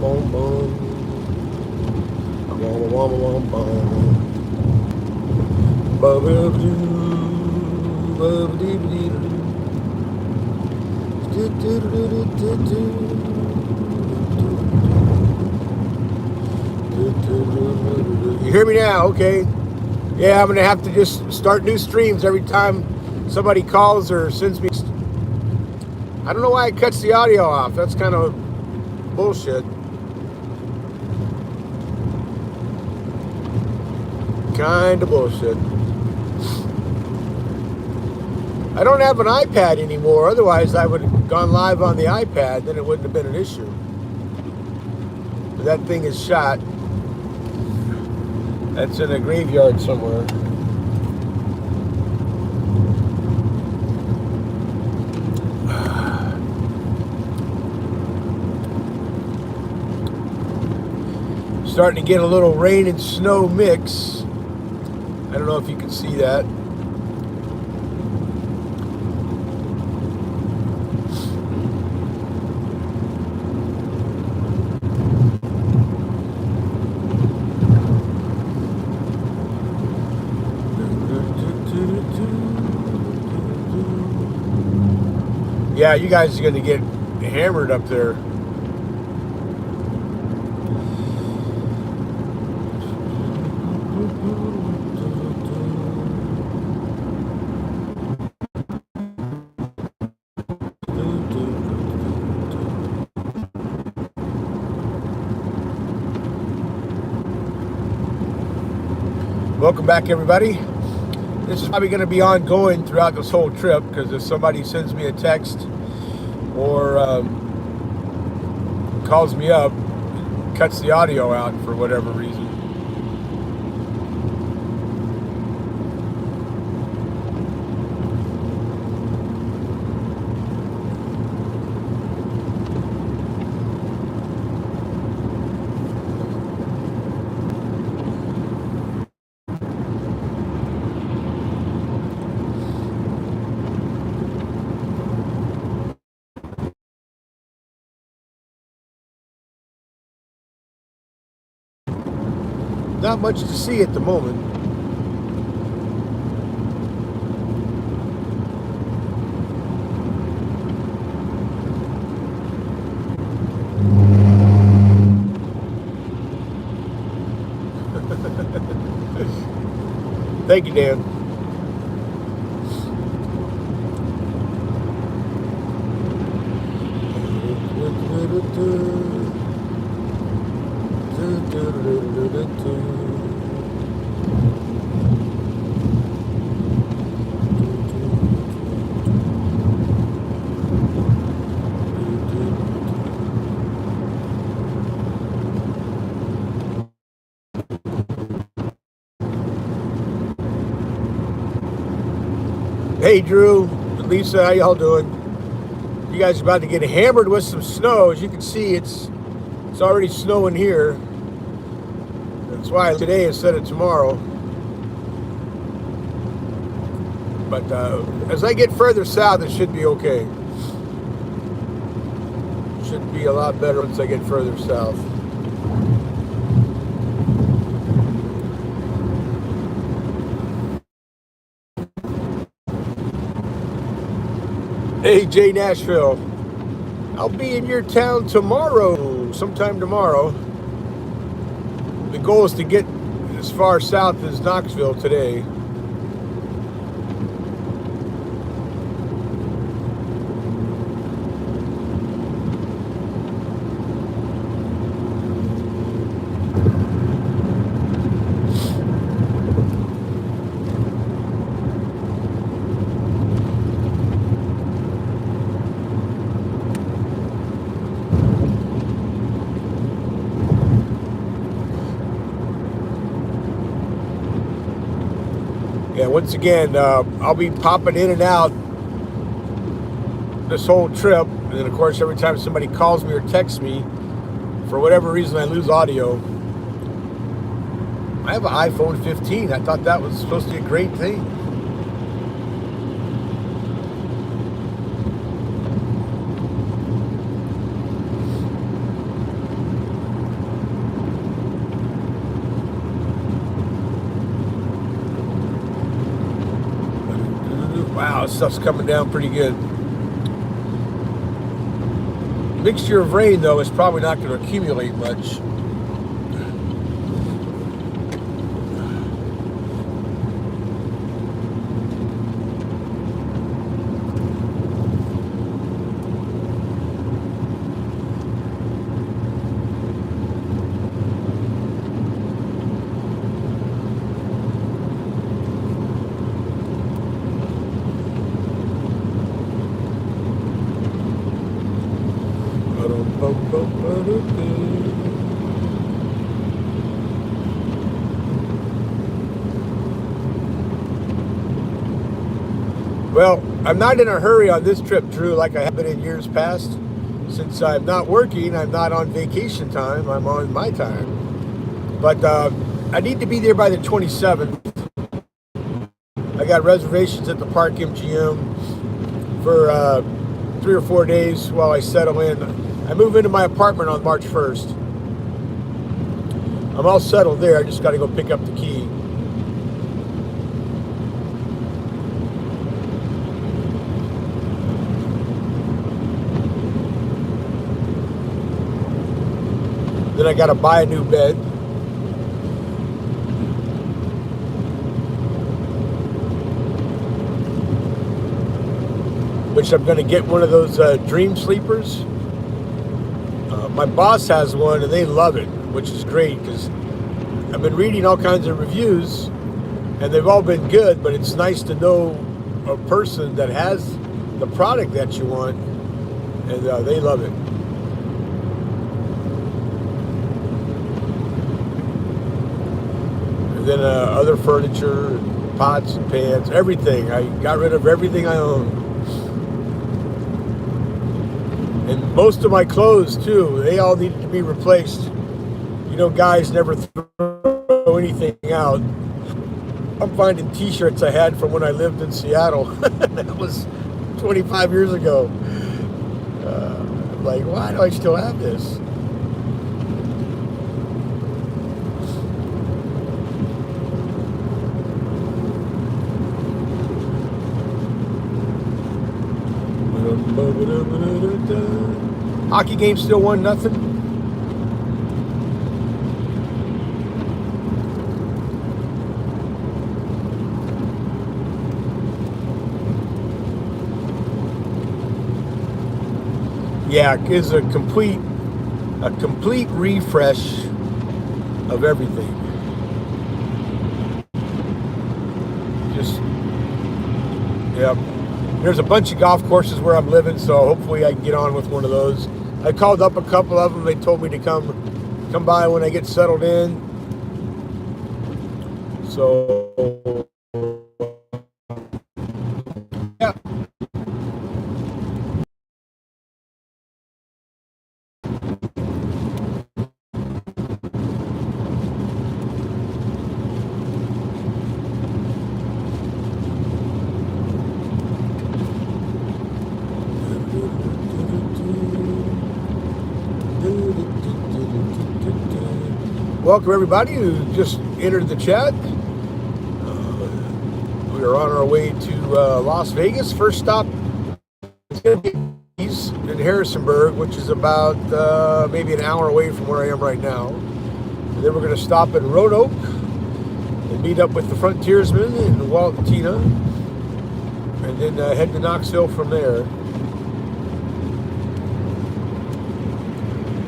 boom, boom. Boom, boom, boom, boom. Ba-ba-doo, ba-ba-dee-dee-doo. You hear me now? Okay. Yeah, I'm gonna have to just start new streams every time somebody calls or sends me. I don't know why it cuts the audio off. That's kind of bullshit. Kind of bullshit. I don't have an iPad anymore. Otherwise, I would have gone live on the iPad. Then it wouldn't have been an issue. But that thing is shot. That's in a graveyard somewhere. Starting to get a little rain and snow mix. I don't know if you can see that. Yeah, you guys are going to get hammered up there. Welcome back, everybody. This is probably going to be ongoing throughout this whole trip, because if somebody sends me a text or calls me up, cuts the audio out for whatever reason. Not much to see at the moment. Thank you, Dan. Hey, Drew, Lisa, how y'all doing? You guys are about to get hammered with some snow. As you can see, it's already snowing here. That's why today instead of tomorrow. But as I get further south, it should be okay. Should be a lot better once I get further south. Hey, Jay Nashville. I'll be in your town tomorrow, sometime tomorrow. The goal is to get as far south as Knoxville today. Yeah, once again, I'll be popping in and out this whole trip. And then, of course, every time somebody calls me or texts me, for whatever reason, I lose audio. I have an iPhone 15. I thought that was supposed to be a great thing. Wow, this stuff's coming down pretty good. Mixture of rain, though, is probably not going to accumulate much. Well, I'm not in a hurry on this trip, Drew, like I have been in years past. Since I'm not working, I'm not on vacation time, I'm on my time. But I need to be there by the 27th. I got reservations at the Park MGM for 3 or 4 days while I settle in. I move into my apartment on March 1st. I'm all settled there, I just got to go pick up the key. Then I got to buy a new bed. Which I'm going to get one of those Dream Sleepers. My boss has one and they love it, which is great because I've been reading all kinds of reviews and they've all been good, but it's nice to know a person that has the product that you want, and they love it. And then other furniture, pots and pans, everything. I got rid of everything I own. And most of my clothes, too, they all needed to be replaced. You know, guys never throw anything out. I'm finding t-shirts I had from when I lived in Seattle. That was 25 years ago. I'm like, why do I still have this? Hockey game still 1-0. Yeah, it's a complete refresh of everything. Just, yeah. There's a bunch of golf courses where I'm living, so hopefully I can get on with one of those. I called up a couple of them. They told me to come by when I get settled in. So, yeah. Welcome everybody who just entered the chat. We are on our way to Las Vegas. First stop is going to be in Harrisonburg, which is about maybe an hour away from where I am right now. And then we're going to stop in Roanoke and meet up with the Frontiersmen and Walt and Tina, and then head to Knoxville from there.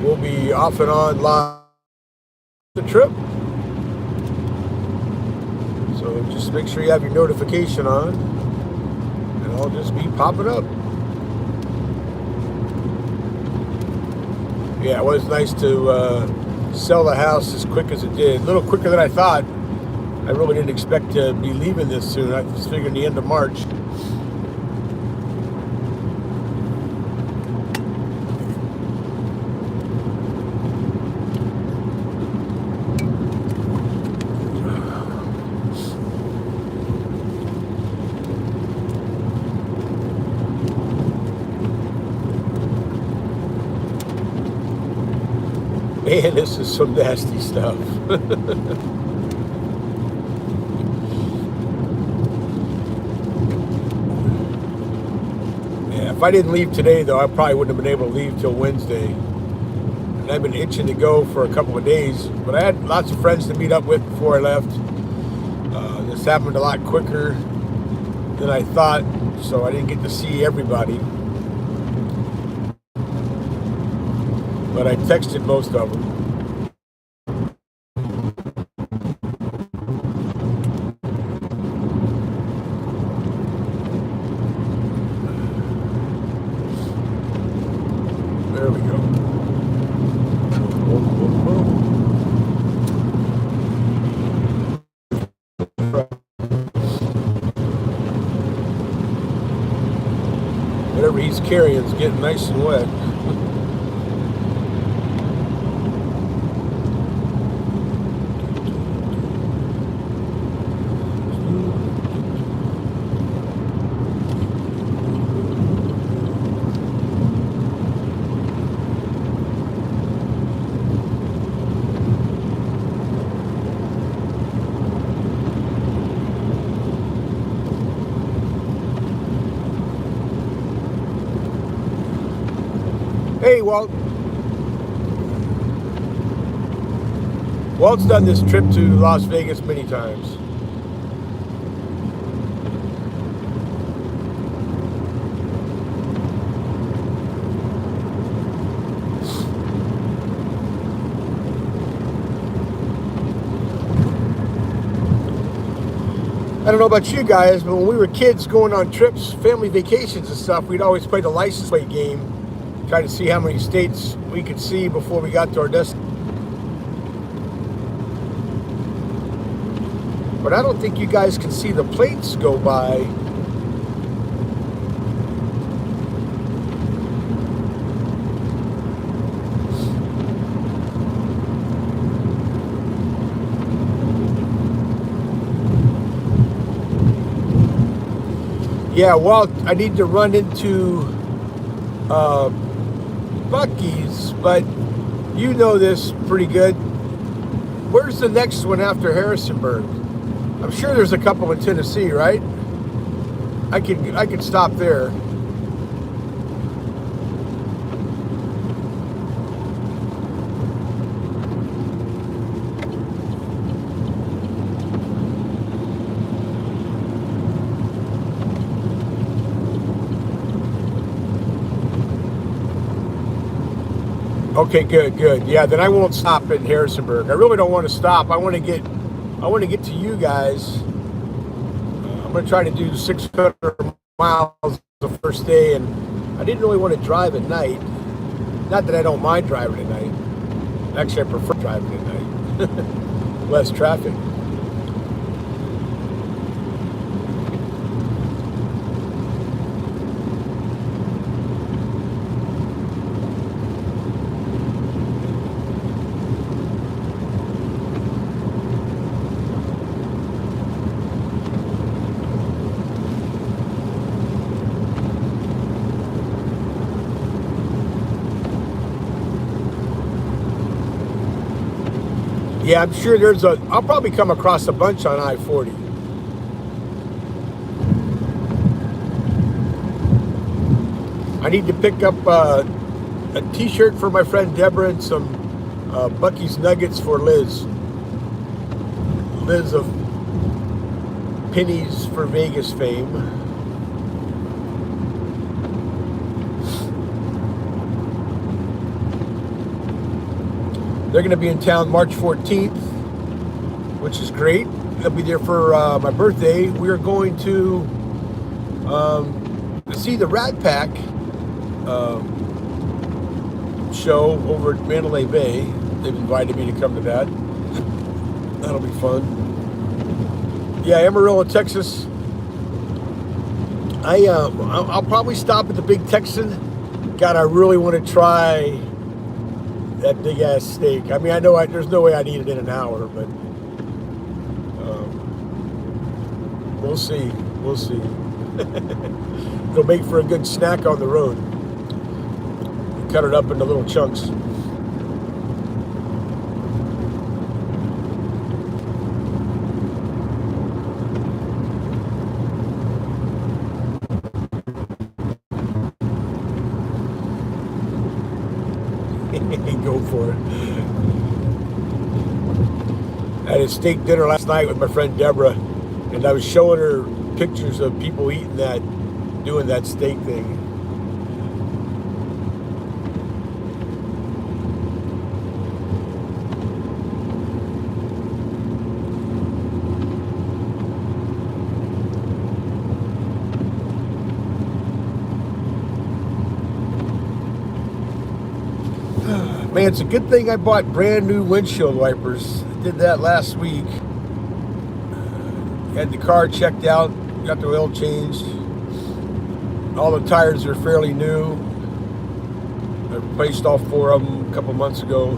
We'll be off and on live the trip, so just make sure you have your notification on and I'll just be popping up. Yeah, it was nice to sell the house as quick as it did, a little quicker than I thought. I really didn't expect to be leaving this soon. I was figuring the end of March. Man, this is some nasty stuff. If I didn't leave today, though, I probably wouldn't have been able to leave till Wednesday. And I've been itching to go for a couple of days. But I had lots of friends to meet up with before I left. This happened a lot quicker than I thought, so I didn't get to see everybody. But I texted most of them. There we go. Whatever he's carrying is getting nice and wet. Hey, Walt. Walt's done this trip to Las Vegas many times. I don't know about you guys, but when we were kids going on trips, family vacations and stuff, we'd always play the license plate game. Try to see how many states we could see before we got to our destination. But I don't think you guys can see the plates go by. Yeah, well, I need to run into Buc-ee's, but you know this pretty good. Where's the next one after Harrisonburg? I'm sure there's a couple in Tennessee, right? I could stop there. Okay, good. Yeah, then I won't stop in Harrisonburg. I really don't want to stop. I want to get to you guys. I'm going to try to do 600 miles the first day, and I didn't really want to drive at night. Not that I don't mind driving at night. Actually, I prefer driving at night. Less traffic. Yeah, I'm sure I'll probably come across a bunch on I-40. I need to pick up a t-shirt for my friend Deborah and some Buc-ee's Nuggets for Liz. Liz of Pennies for Vegas fame. They're going to be in town March 14th, which is great. I'll be there for my birthday. We are going to see the Rat Pack show over at Mandalay Bay. They've invited me to come to that. That'll be fun. Yeah, Amarillo, Texas. I'll probably stop at the Big Texan. God, I really want to try that big ass steak. I mean, I know there's no way I'd eat it in an hour, but we'll see. We'll see. It'll make for a good snack on the road. Cut it up into little chunks. Go for it. I had a steak dinner last night with my friend Deborah, and I was showing her pictures of people eating that, doing that steak thing. Man, it's a good thing I bought brand new windshield wipers. I did that last week. Had the car checked out, got the oil changed. All the tires are fairly new. I replaced all 4 of them a couple months ago.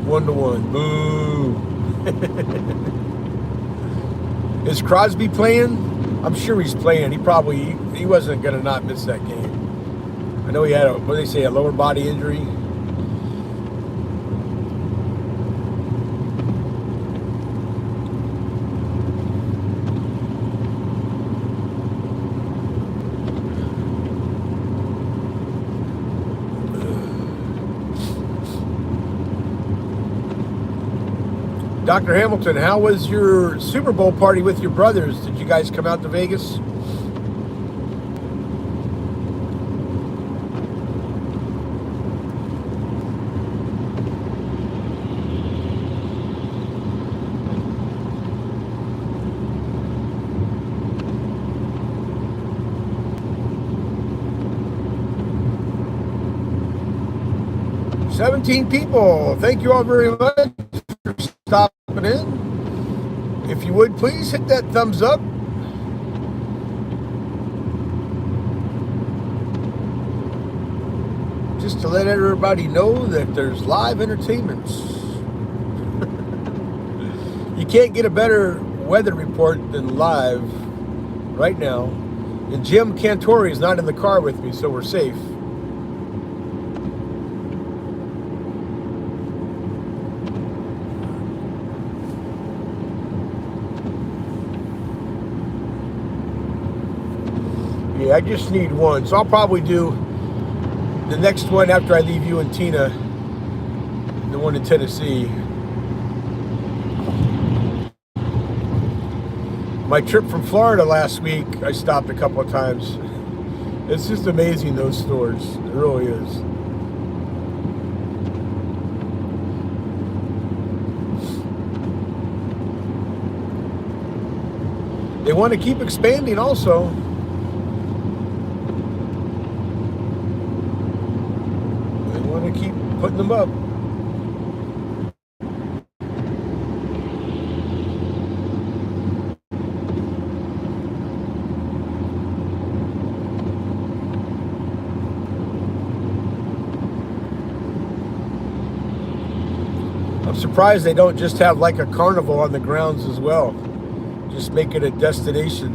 One to one. Boo. Is Crosby playing? I'm sure he's playing. He wasn't going to not miss that game. I know he had what do they say, a lower body injury. Dr. Hamilton, how was your Super Bowl party with your brothers? Did you guys come out to Vegas? "17 people. Thank you all very much for stopping in. If you would, please hit that thumbs up. Just to let everybody know that there's live entertainments. You can't get a better weather report than live right now. And Jim Cantori is not in the car with me, so we're safe. I just need one, so I'll probably do the next one after I leave you and Tina, the one in Tennessee. My trip from Florida last week, I stopped a couple of times. It's just amazing, those stores. It really is. They want to keep expanding also. Keep putting them up. I'm surprised they don't just have like a carnival on the grounds as well. Just make it a destination.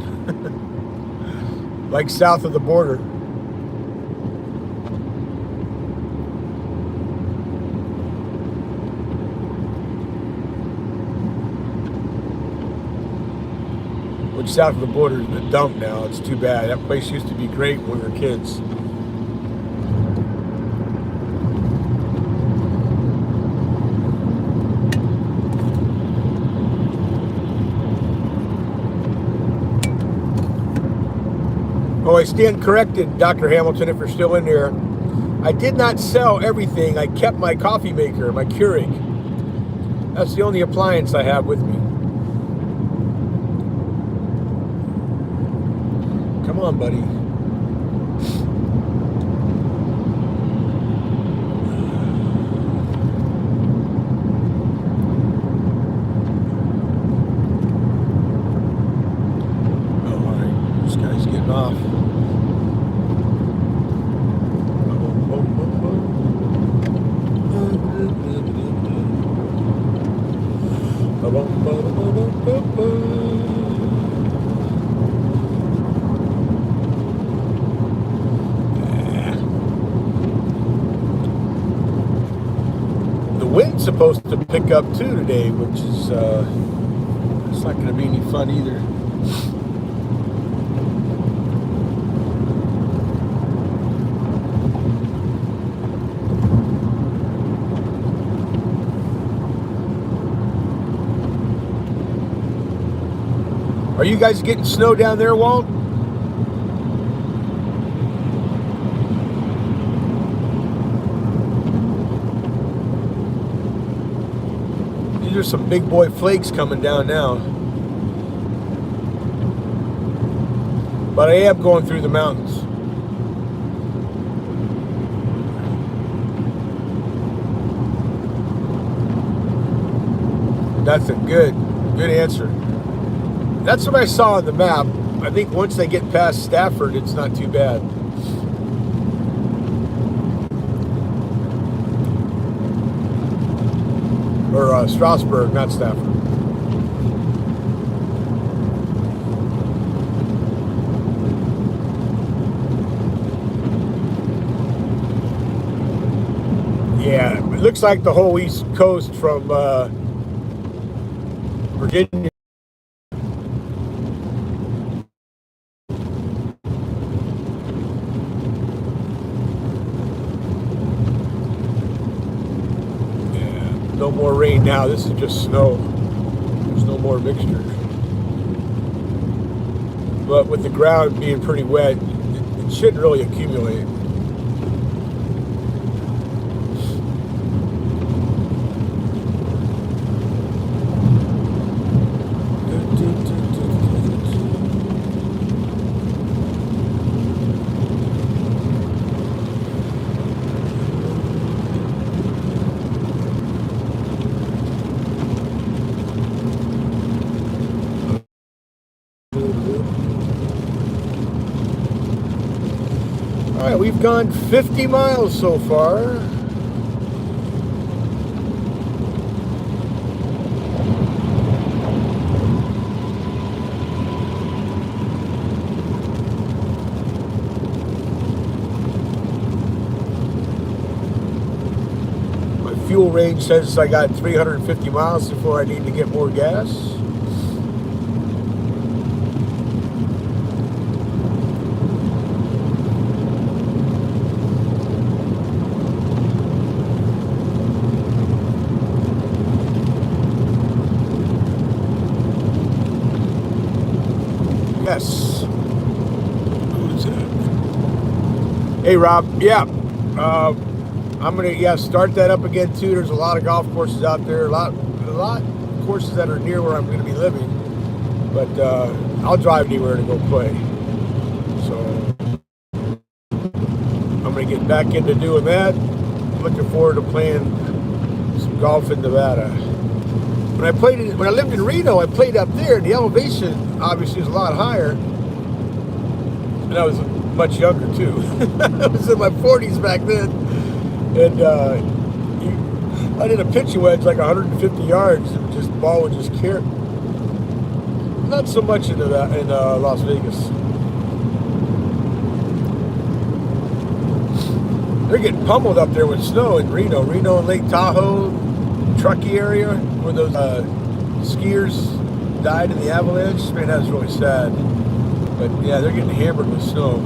Like south of the border. Which south of the border is a dump now. It's too bad. That place used to be great when we were kids. Oh, I stand corrected, Dr. Hamilton, if you're still in there. I did not sell everything. I kept my coffee maker, my Keurig. That's the only appliance I have with me. Come on, buddy. Oh, all right. This guy's getting off. Wind's supposed to pick up too today, which is it's not going to be any fun either. Are you guys getting snow down there, Walt? These are some big boy flakes coming down now. But I am going through the mountains. That's a good answer. That's what I saw on the map. I think once they get past Stafford, it's not too bad. Or Strasbourg, not Stafford. Yeah, it looks like the whole East Coast from Virginia. No more rain now. This is just snow. There's no more mixture. But with the ground being pretty wet, it shouldn't really accumulate. All right, we've gone 50 miles so far. My fuel range says I got 350 miles before I need to get more gas. Yes. Who's that? Hey, Rob. Yeah. I'm gonna start that up again too. There's a lot of golf courses out there. A lot of courses that are near where I'm gonna be living. But I'll drive anywhere to go play. So I'm gonna get back into doing that. Looking forward to playing some golf in Nevada. When I lived in Reno, I played up there, and the elevation obviously is a lot higher. And I was much younger too. I was in my 40s back then, and I did a pitching wedge like 150 yards, and ball would just carry. Not so much into that in Las Vegas. They're getting pummeled up there with snow in Reno and Lake Tahoe, Truckee area, where those skiers died in the avalanche. Man, that was really sad. But yeah, they're getting hammered with snow.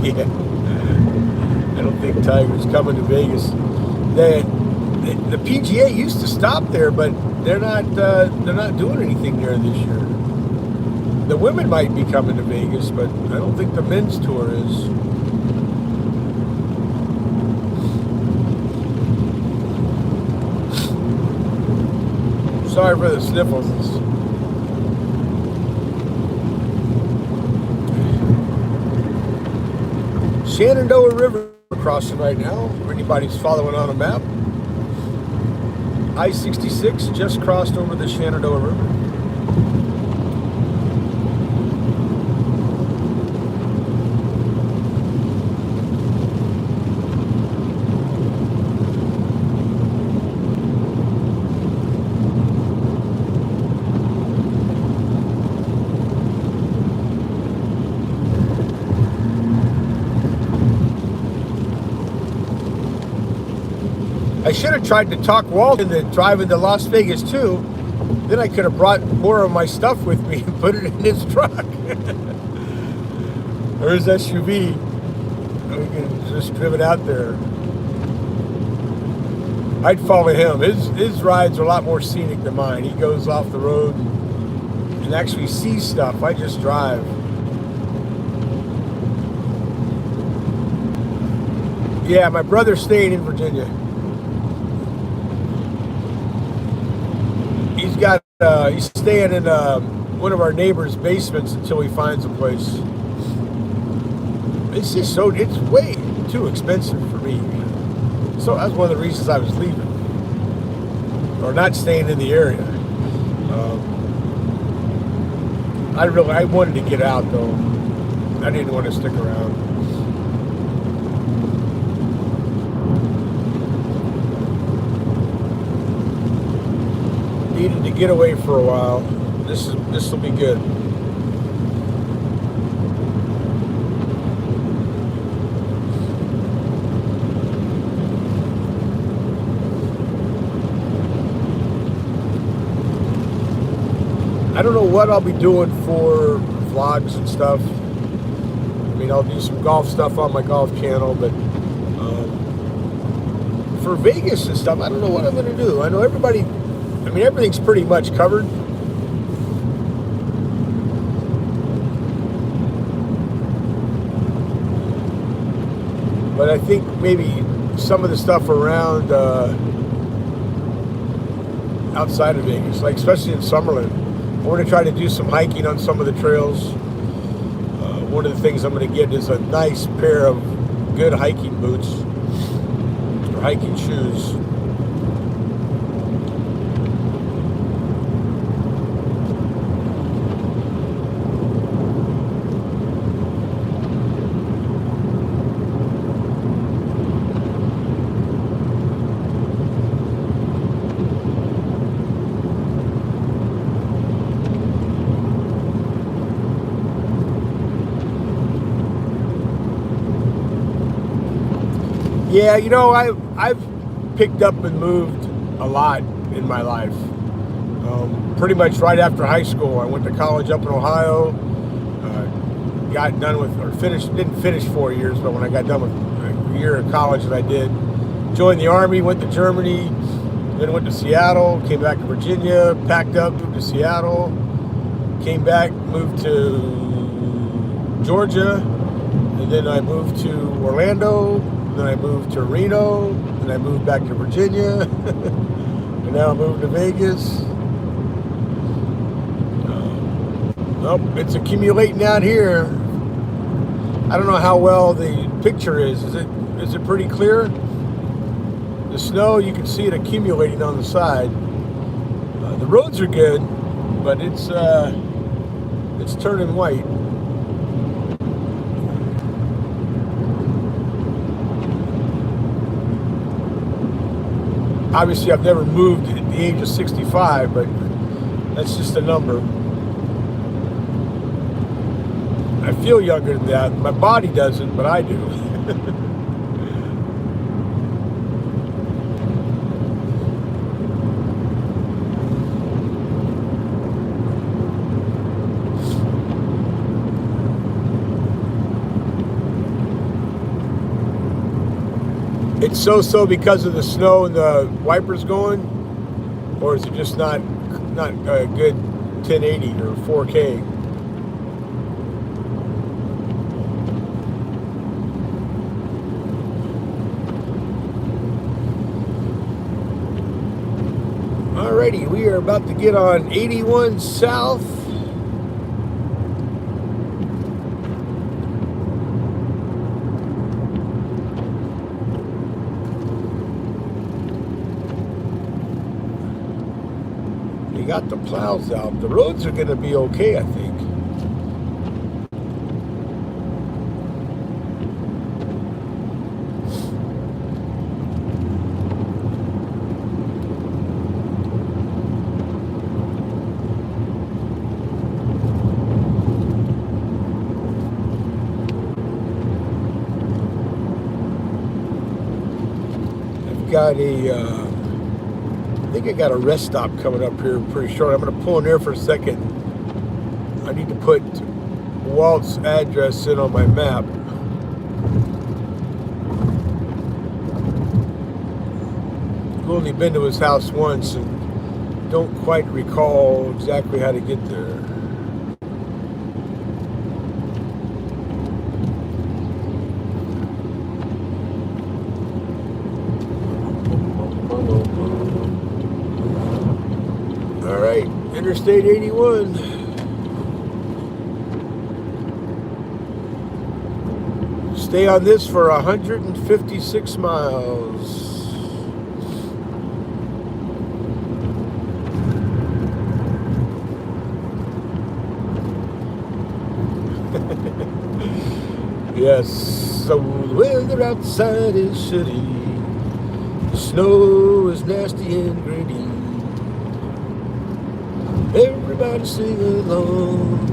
Yeah. I don't think Tiger's coming to Vegas. The PGA used to stop there, but they're not doing anything there this year. The women might be coming to Vegas, but I don't think the men's tour is. Sorry for the sniffles. Shenandoah River crossing right now, if anybody's following on a map. I-66 just crossed over the Shenandoah River. I should have tried to talk Walt into driving to Las Vegas too. Then I could have brought more of my stuff with me and put it in his truck or his SUV. We can just drive it out there. I'd follow him. His rides are a lot more scenic than mine. He goes off the road and actually sees stuff. I just drive. Yeah, my brother's staying in Virginia. He's staying in one of our neighbors' basements until he finds a place. It's just it's way too expensive for me. So that's one of the reasons I was leaving or not staying in the area. I wanted to get out though. I didn't want to stick around. Needed to get away for a while. This will be good. I don't know what I'll be doing for vlogs and stuff. I mean, I'll do some golf stuff on my golf channel, but for Vegas and stuff, I don't know what I'm going to do. I know everything's pretty much covered. But I think maybe some of the stuff around outside of Vegas, like especially in Summerlin, I want to try to do some hiking on some of the trails. One of the things I'm going to get is a nice pair of good hiking boots or hiking shoes. Yeah, I've picked up and moved a lot in my life. Pretty much right after high school, I went to college up in Ohio. Got done with, or didn't finish 4 years, but when I got done with a year of college that I did, joined the Army, went to Germany, then went to Seattle, came back to Virginia, packed up, moved to Seattle, came back, moved to Georgia, and then I moved to Orlando. Then I moved to Reno, and I moved back to Virginia, and now I moved to Vegas. Nope, it's accumulating out here. I don't know how well the picture is. Is it pretty clear? The snow, you can see it accumulating on the side. The roads are good, but it's turning white. Obviously, I've never moved at the age of 65, but that's just a number. I feel younger than that. My body doesn't, but I do. It's so because of the snow and the wipers going, or is it just not a good 1080 or 4K? Alrighty, we are about to get on 81 South. Got the plows out. The roads are going to be okay, I think. got I think I got a rest stop coming up here pretty short. I'm going to pull in there for a second. I need to put Walt's address in on my map. I've only been to his house once and don't quite recall exactly how to get there. All right, Interstate 81. Stay on this for 156 miles. Yes, so the weather outside is shitty. The snow is nasty and gritty. Everybody sing along.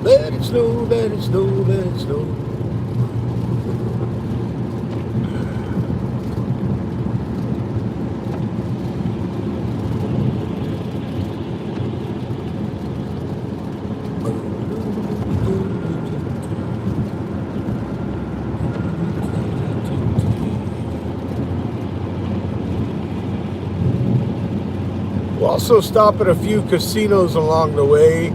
Let it snow, let it snow, let it snow. We'll also stop at a few casinos along the way.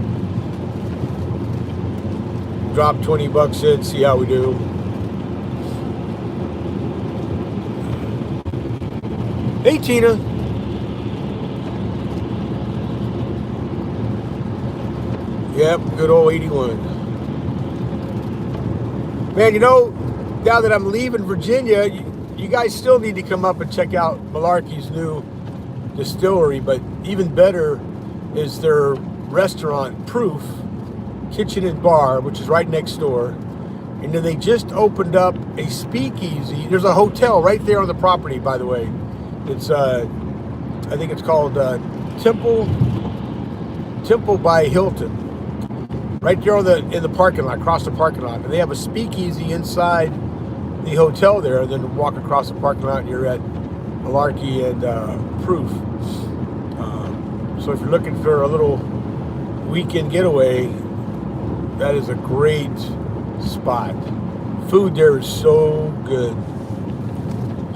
Drop 20 bucks in, see how we do. Hey, Tina. Yep, good old 81. Man, you know, now that I'm leaving Virginia, you guys still need to come up and check out Malarkey's new distillery, but even better is their restaurant, Proof Kitchen and Bar, which is right next door. And then they just opened up a speakeasy. There's a hotel right there on the property, by the way. It's I think it's called Temple by Hilton. Right there in the parking lot, across the parking lot. And they have a speakeasy inside the hotel there, and then walk across the parking lot and you're at Malarkey and Proof. So if you're looking for a little weekend getaway, that is a great spot. Food there is so good.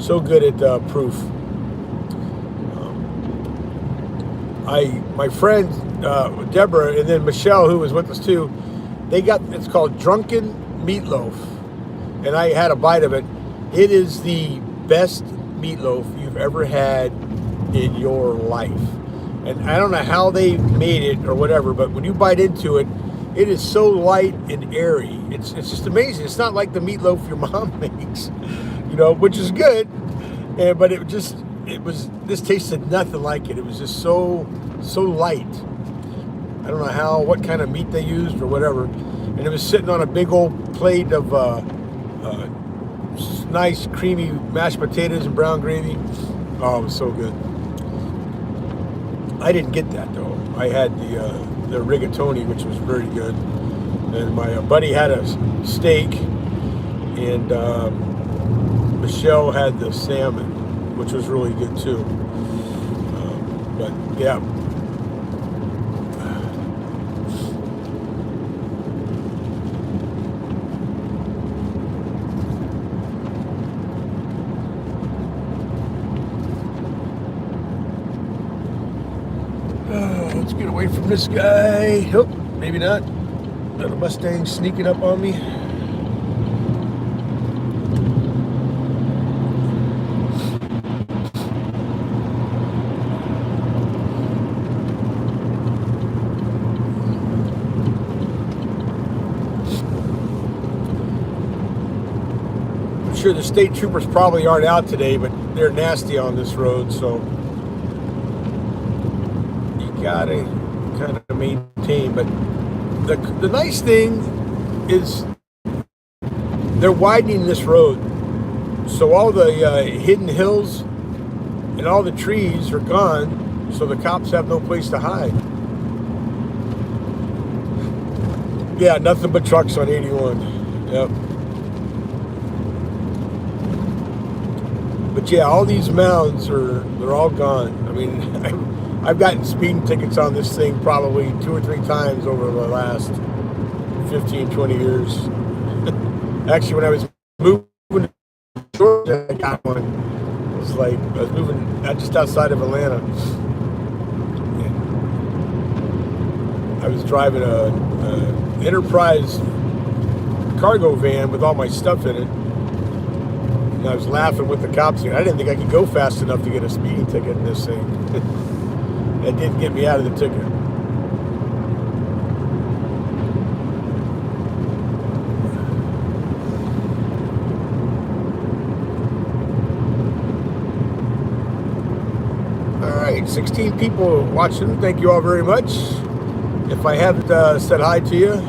So good at Proof. My friend Deborah and then Michelle, who was with us too, they got, it's called Drunken Meatloaf. And I had a bite of it. It is the best meatloaf you've ever had in your life. And I don't know how they made it or whatever, but when you bite into it, it is so light and airy. It's just amazing. It's not like the meatloaf your mom makes, you know, which is good. But this tasted nothing like it. It was just so light. I don't know what kind of meat they used or whatever. And it was sitting on a big old plate of nice creamy mashed potatoes and brown gravy. Oh, it was so good. I didn't get that though. I had the rigatoni, which was very good. And my buddy had a steak, and Michelle had the salmon, which was really good too. But yeah. Let's get away from this guy. Oh, maybe not. Got a Mustang sneaking up on me. I'm sure the state troopers probably aren't out today, but they're nasty on this road, so gotta kind of maintain. But the nice thing is they're widening this road, so all the hidden hills and all the trees are gone, so the cops have no place to hide. Yeah, nothing but trucks on 81. Yep. But yeah, all these mounds they're all gone. I mean, I've gotten speeding tickets on this thing probably 2 or 3 times over the last 15, 20 years. Actually, when I was moving to Georgia, I got one. It was like I was moving just outside of Atlanta. I was driving a Enterprise cargo van with all my stuff in it. And I was laughing with the cops here. I didn't think I could go fast enough to get a speeding ticket in this thing. That didn't get me out of the ticket. All right, 16 people watching. Thank you all very much. If I haven't said hi to you,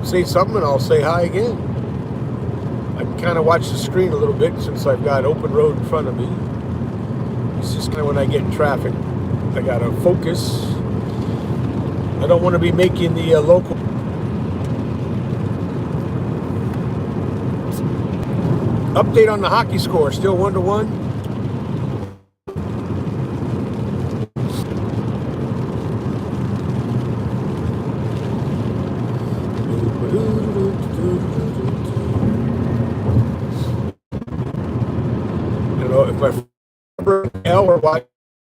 say something and I'll say hi again. I can kind of watch the screen a little bit since I've got open road in front of me. It's just kind of when I get in traffic, I gotta focus. I don't want to be making the local. Update on the hockey score, still 1-1. If my L or Y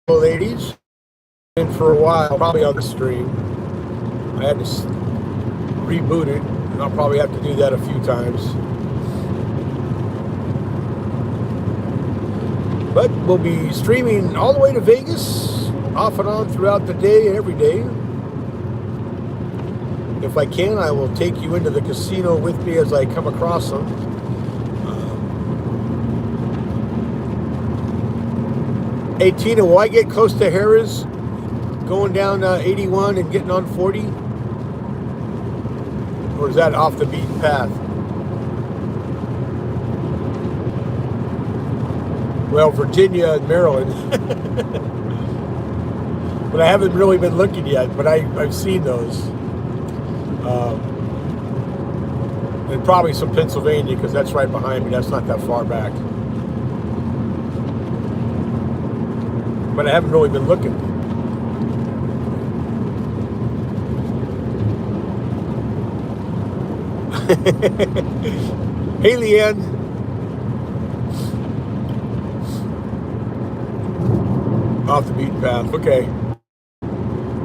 ladies in for a while, probably on the stream. I had to reboot it, and I'll probably have to do that a few times. But we'll be streaming all the way to Vegas, off and on throughout the day, every day. If I can, I will take you into the casino with me as I come across them. Hey Tina, will I get close to Harrah's going down 81 and getting on 40? Or is that off the beaten path? Well, Virginia and Maryland. But I haven't really been looking yet, but I've seen those. And probably some Pennsylvania, because that's right behind me. That's not that far back. But I haven't really been looking. Hey, Leanne. Off the beaten path. Okay.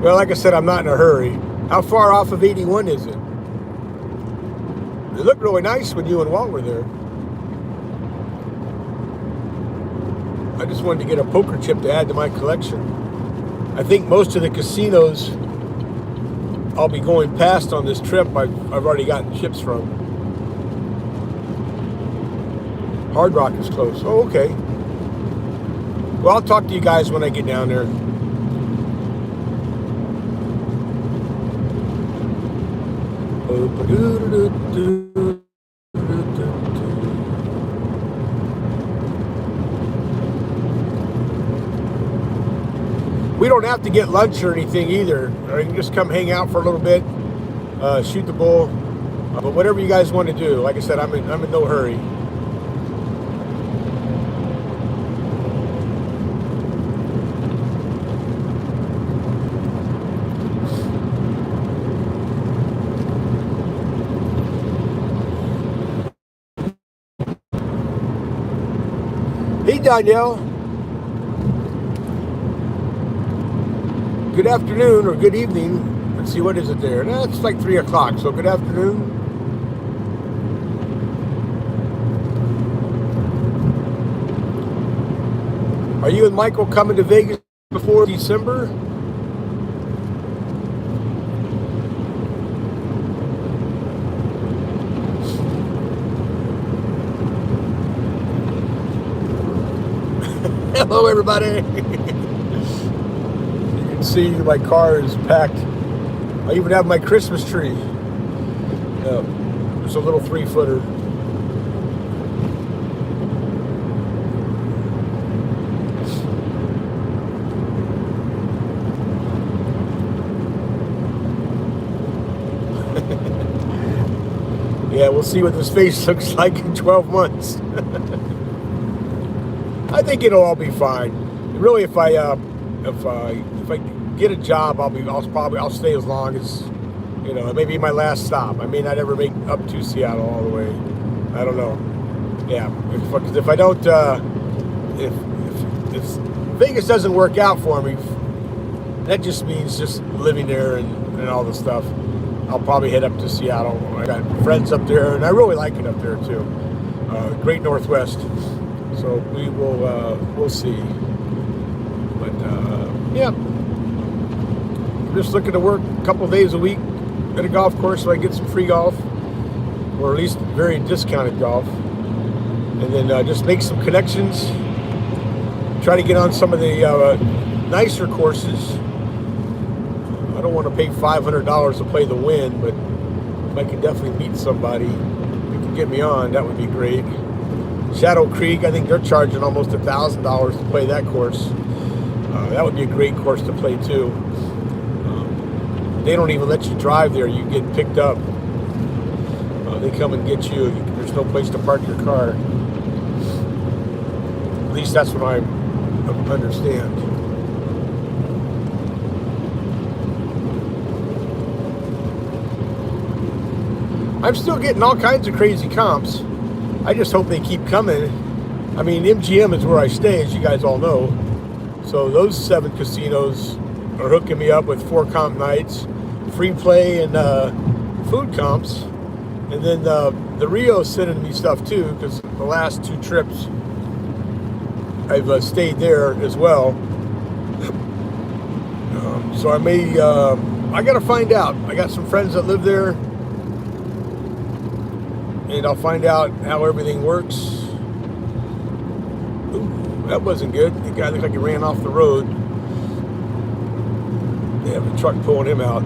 Well, like I said, I'm not in a hurry. How far off of 81 is it? It looked really nice when you and Walt were there. I just wanted to get a poker chip to add to my collection. I think most of the casinos I'll be going past on this trip, I've already gotten chips from. Hard Rock is close. Oh, okay. Well, I'll talk to you guys when I get down there. We don't have to get lunch or anything either. Or you can just come hang out for a little bit, shoot the bull. But whatever you guys want to do. Like I said, I'm in no hurry. Hey, Danielle. Good afternoon or good evening. Let's see, what is it there? No, it's like 3 o'clock, so good afternoon. Are you and Michael coming to Vegas before December? Hello, everybody. You can see my car is packed. I even have my Christmas tree. It's a little 3-footer. Yeah, we'll see what this face looks like in 12 months. I think it'll all be fine. Really, if I get a job, I'll stay as long as, it may be my last stop. I may not ever make up to Seattle all the way. I don't know. Yeah, because if I don't, if Vegas doesn't work out for me, that just means just living there and all the stuff. I'll probably head up to Seattle. I got friends up there, and I really like it up there too. Great Northwest. So we'll see. But yeah, I'm just looking to work a couple of days a week at a golf course so I get some free golf, or at least very discounted golf, and then just make some connections. Try to get on some of the nicer courses. I don't want to pay $500 to play the Wynn, but if I can definitely meet somebody who can get me on, that would be great. Shadow Creek, I think they're charging almost $1,000 to play that course. That would be a great course to play too. They don't even let you drive there. You get picked up. They come and get you. There's no place to park your car. At least that's what I understand. I'm still getting all kinds of crazy comps. I just hope they keep coming. I mean, MGM is where I stay, as you guys all know. So those 7 casinos are hooking me up with 4 comp nights, free play, and food comps. And then the Rio's sending me stuff too, because the last 2 trips I've stayed there as well. So I may, I gotta find out. I got some friends that live there, and I'll find out how everything works. Ooh, that wasn't good. The guy looked like he ran off the road. They have a truck pulling him out.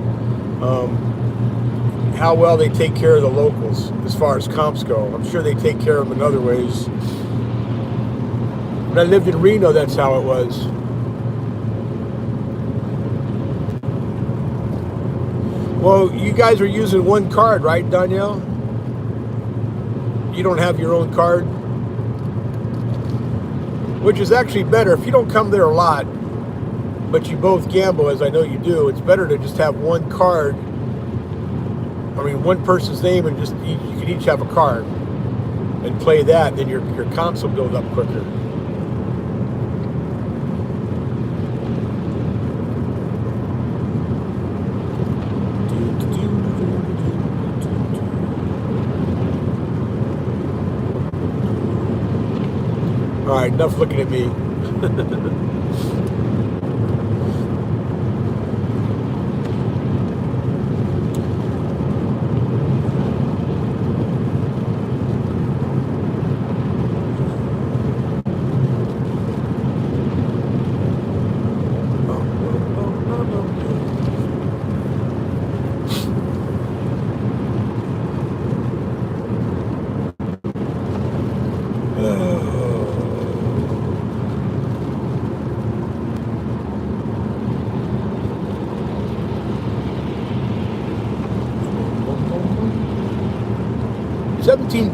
How well they take care of the locals as far as comps go. I'm sure they take care of them in other ways. When I lived in Reno, that's how it was. Well, you guys are using one card, right, Danielle? You don't have your own card? Which is actually better. If you don't come there a lot, but you both gamble, as I know you do, it's better to just have one card. I mean, one person's name, and just you can each have a card and play that. Then your comps will build up quicker. All right, enough looking at me.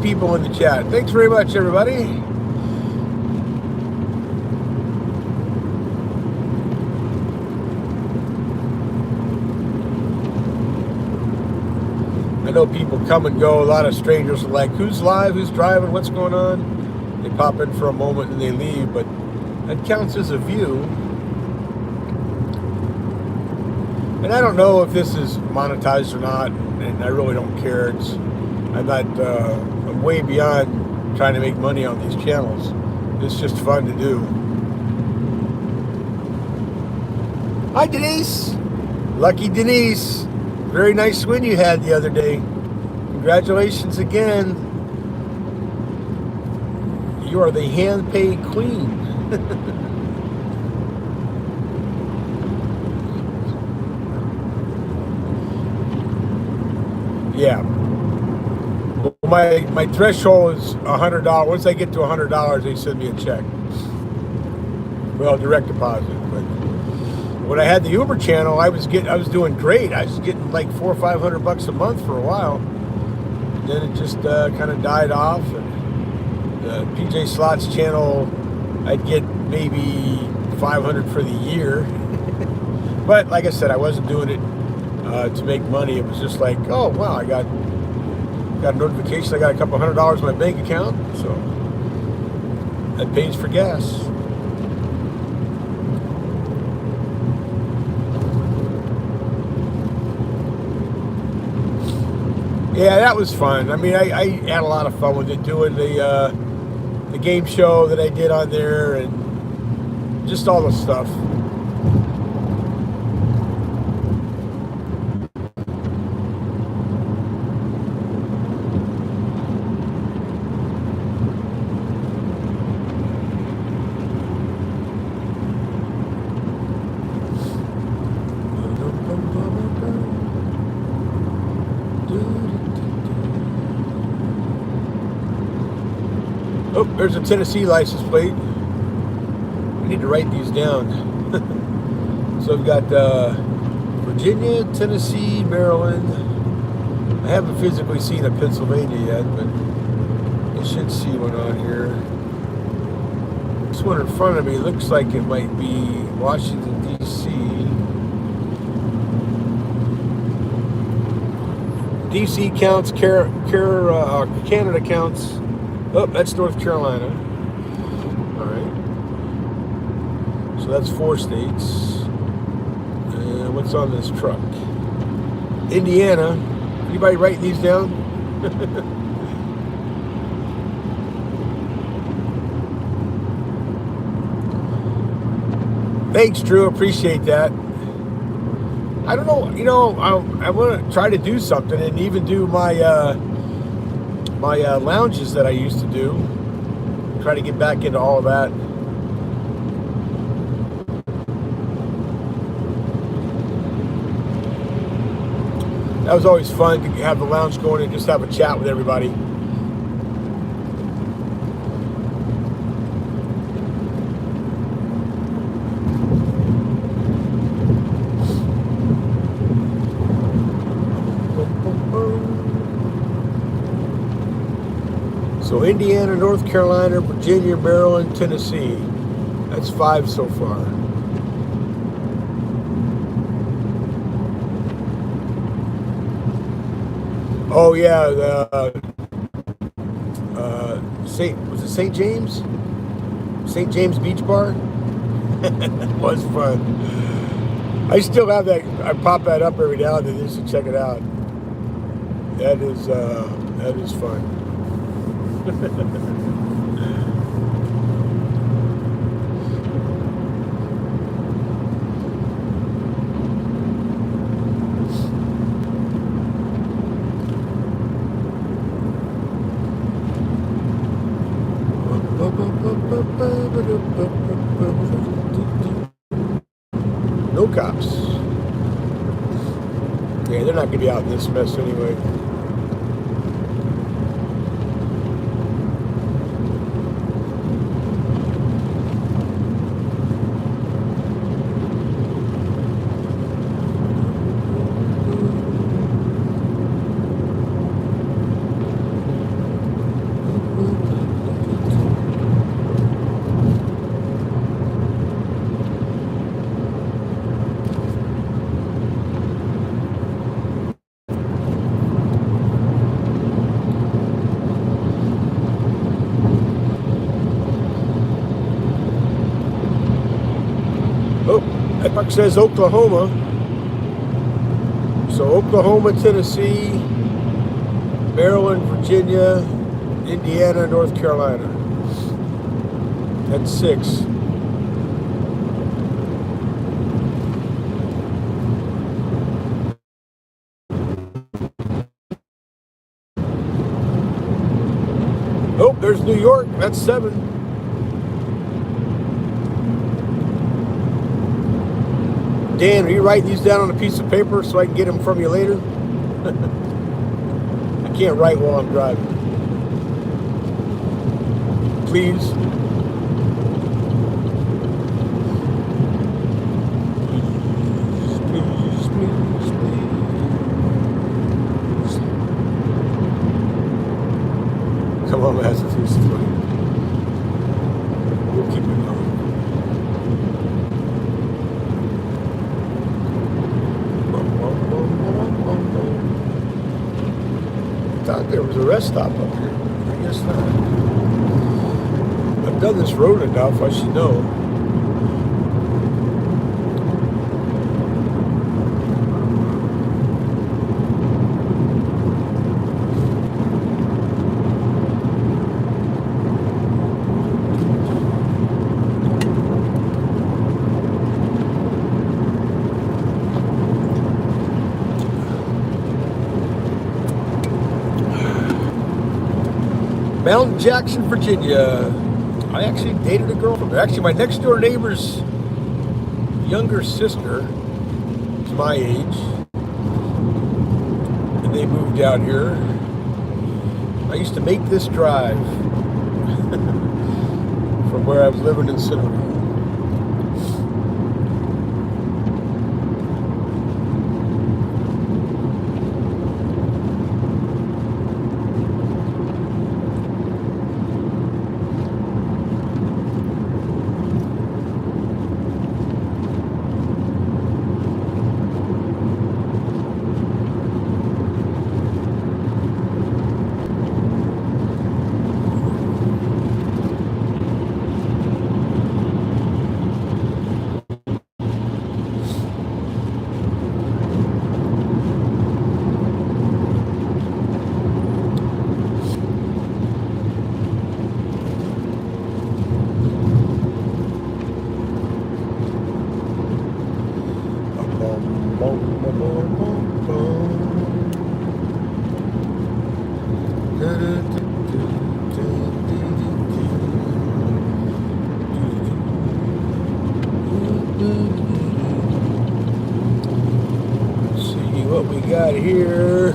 People in the chat. Thanks very much, everybody. I know people come and go. A lot of strangers are like, who's live, who's driving, what's going on? They pop in for a moment and they leave, but that counts as a view. And I don't know if this is monetized or not, and I really don't care. I'm way beyond trying to make money on these channels. It's just fun to do. Hi, Denise. Lucky Denise. Very nice win you had the other day. Congratulations again. You are the hand-paid queen. Yeah. My threshold is $100. Once I get to $100, they send me a check. Well, direct deposit. But when I had the Uber channel, I was doing great. I was getting like $400 or $500 a month for a while. And then it just kind of died off. And the PJ Slots channel I'd get maybe 500 for the year. But like I said, I wasn't doing it to make money. It was just like, oh wow, I got a notification. I got a couple $100 in my bank account, so that pays for gas. Yeah, that was fun. I mean, I had a lot of fun with it, doing the game show that I did on there, and just all the stuff. Oh, there's a Tennessee license plate. I need to write these down. So I've got Virginia, Tennessee, Maryland. I haven't physically seen a Pennsylvania yet, but I should see one on here. This one in front of me looks like it might be Washington, D.C. D.C. counts, Canada counts. Oh, that's North Carolina. All right. So that's 4 states. And what's on this truck? Indiana. Anybody write these down? Thanks, Drew. Appreciate that. I don't know. You know, I want to try to do something and even do my lounges that I used to do. Try to get back into all of that. That was always fun to have the lounge going and just have a chat with everybody. So Indiana, North Carolina, Virginia, Maryland, Tennessee. That's 5 so far. Oh yeah, was it St. James? St. James Beach Bar? It was fun. I still have that. I pop that up every now and then just to check it out. That is fun. No cops. Yeah, they're not going to be out in this mess anyway. That truck says Oklahoma. So Oklahoma, Tennessee, Maryland, Virginia, Indiana, North Carolina. That's 6. Oh, there's New York. That's 7. Dan, are you writing these down on a piece of paper so I can get them from you later? I can't write while I'm driving. Please. Please, please, please. Come on, Massachusetts. keep it going. I thought there was a rest stop up here. I guess not. I've done this road enough, I should know. Mount Jackson, Virginia. I actually dated a girl from there. Actually, my next door neighbor's younger sister is my age. And they moved out here. I used to make this drive from where I was living in Centerville. Got here.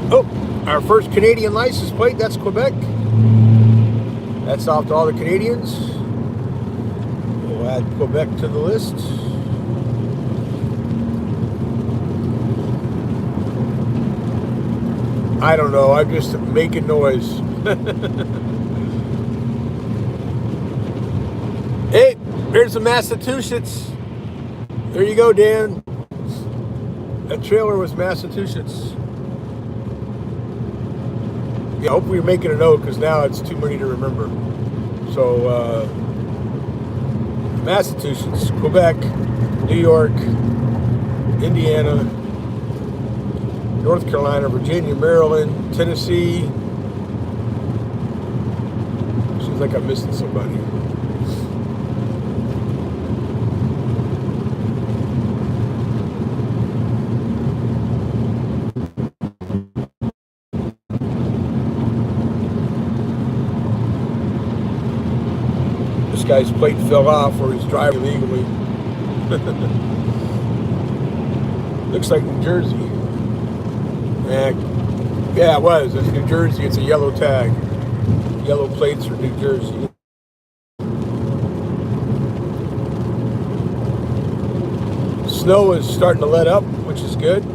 Oh, our first Canadian license plate. That's Quebec. That's off to all the Canadians. We'll add Quebec to the list. I don't know. I'm just making noise. Hey, there's the Massachusetts. There you go, Dan. That trailer was Massachusetts. Yeah, hopefully you're making a note because now it's too many to remember. So, Massachusetts, Quebec, New York, Indiana, North Carolina, Virginia, Maryland, Tennessee. Seems like I'm missing somebody. This guy's plate fell off or he's driving illegally. Looks like New Jersey. Yeah, it was. It's New Jersey. It's a yellow tag. Yellow plates for New Jersey. Snow is starting to let up, which is good.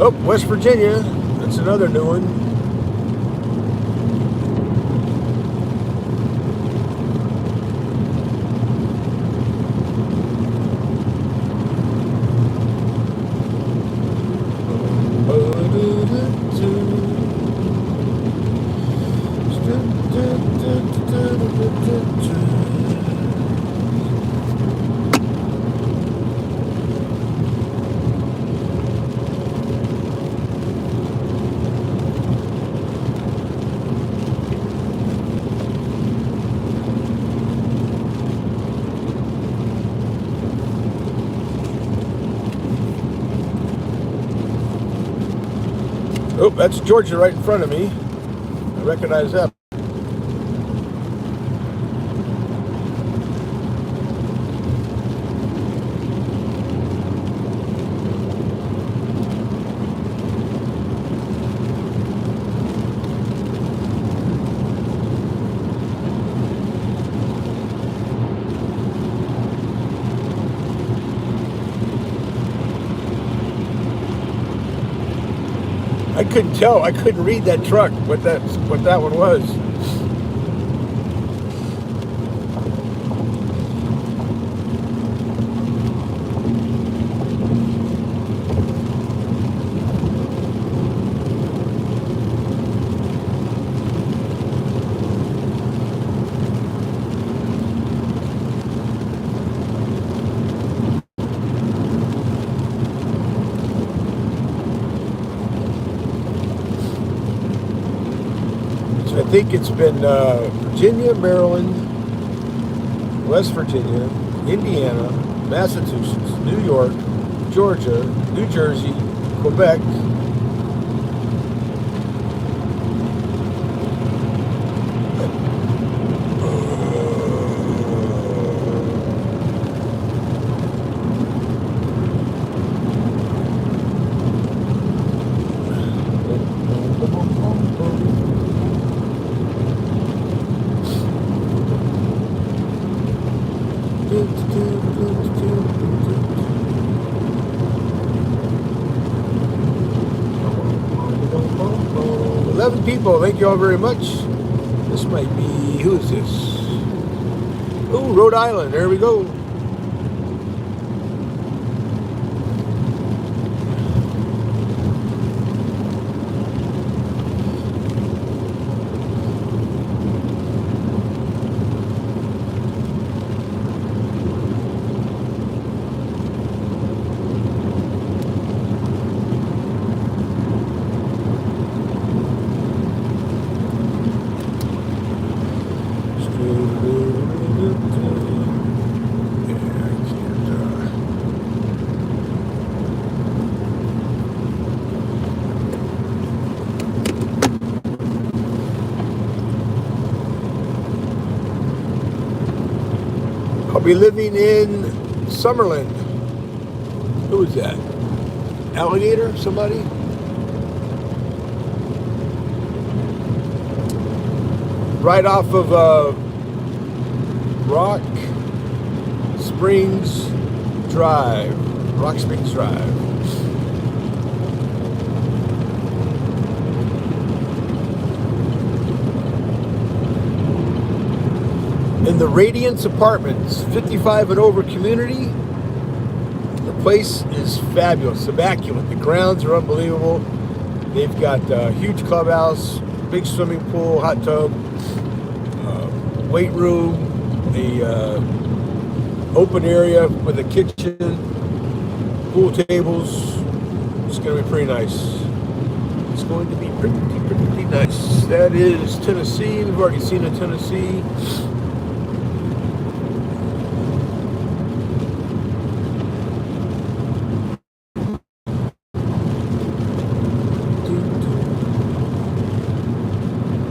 Oh, West Virginia. That's another new one. Oh, that's Georgia right in front of me. I recognize that. couldn't tell. I couldn't read that truck, what that one was. I think it's been Virginia, Maryland, West Virginia, Indiana, Massachusetts, New York, Georgia, New Jersey, Quebec, people. Thank you all very much. This might be, who is this? Oh, Rhode Island. There we go. I'll be living in Summerlin. Who is that? Alligator? Somebody? Right off of Rock Springs Drive. Rock Springs Drive. In the Radiance Apartments, 55 and over community. The place is fabulous, immaculate. The grounds are unbelievable. They've got a huge clubhouse, big swimming pool, hot tub, weight room, a open area with a kitchen, pool tables. It's going to be pretty nice. It's going to be pretty nice. That is Tennessee. We've already seen a Tennessee.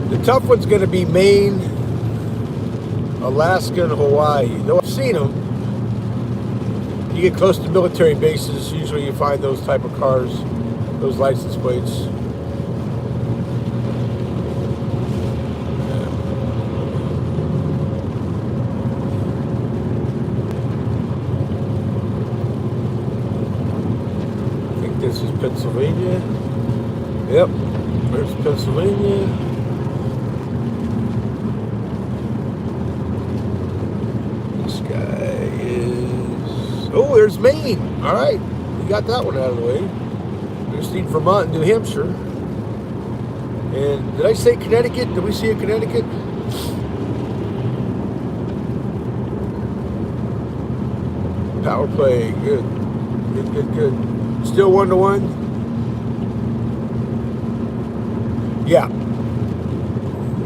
The tough one's going to be Maine, Alaska, and Hawaii. Though I've seen them. You get close to military bases, usually you find those type of cars, those license plates. I think this is Pennsylvania. Yep, there's Pennsylvania. Oh, there's Maine. All right. We got that one out of the way. We just need Vermont and New Hampshire. And did I say Connecticut? Did we see a Connecticut? Power play. Good. Good. Still 1-1. Yeah.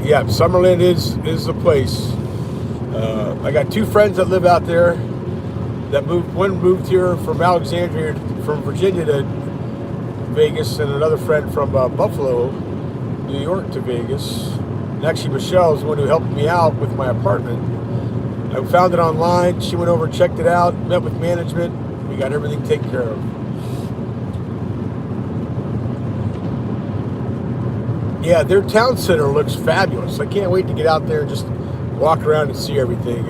Yeah, Summerlin is the place. I got two friends that live out there. That moved. One moved here from Alexandria, from Virginia to Vegas, and another friend from Buffalo, New York to Vegas. And actually, Michelle's the one who helped me out with my apartment. I found it online. She went over, checked it out, met with management. We got everything taken care of. Yeah, their town center looks fabulous. I can't wait to get out there and just walk around and see everything.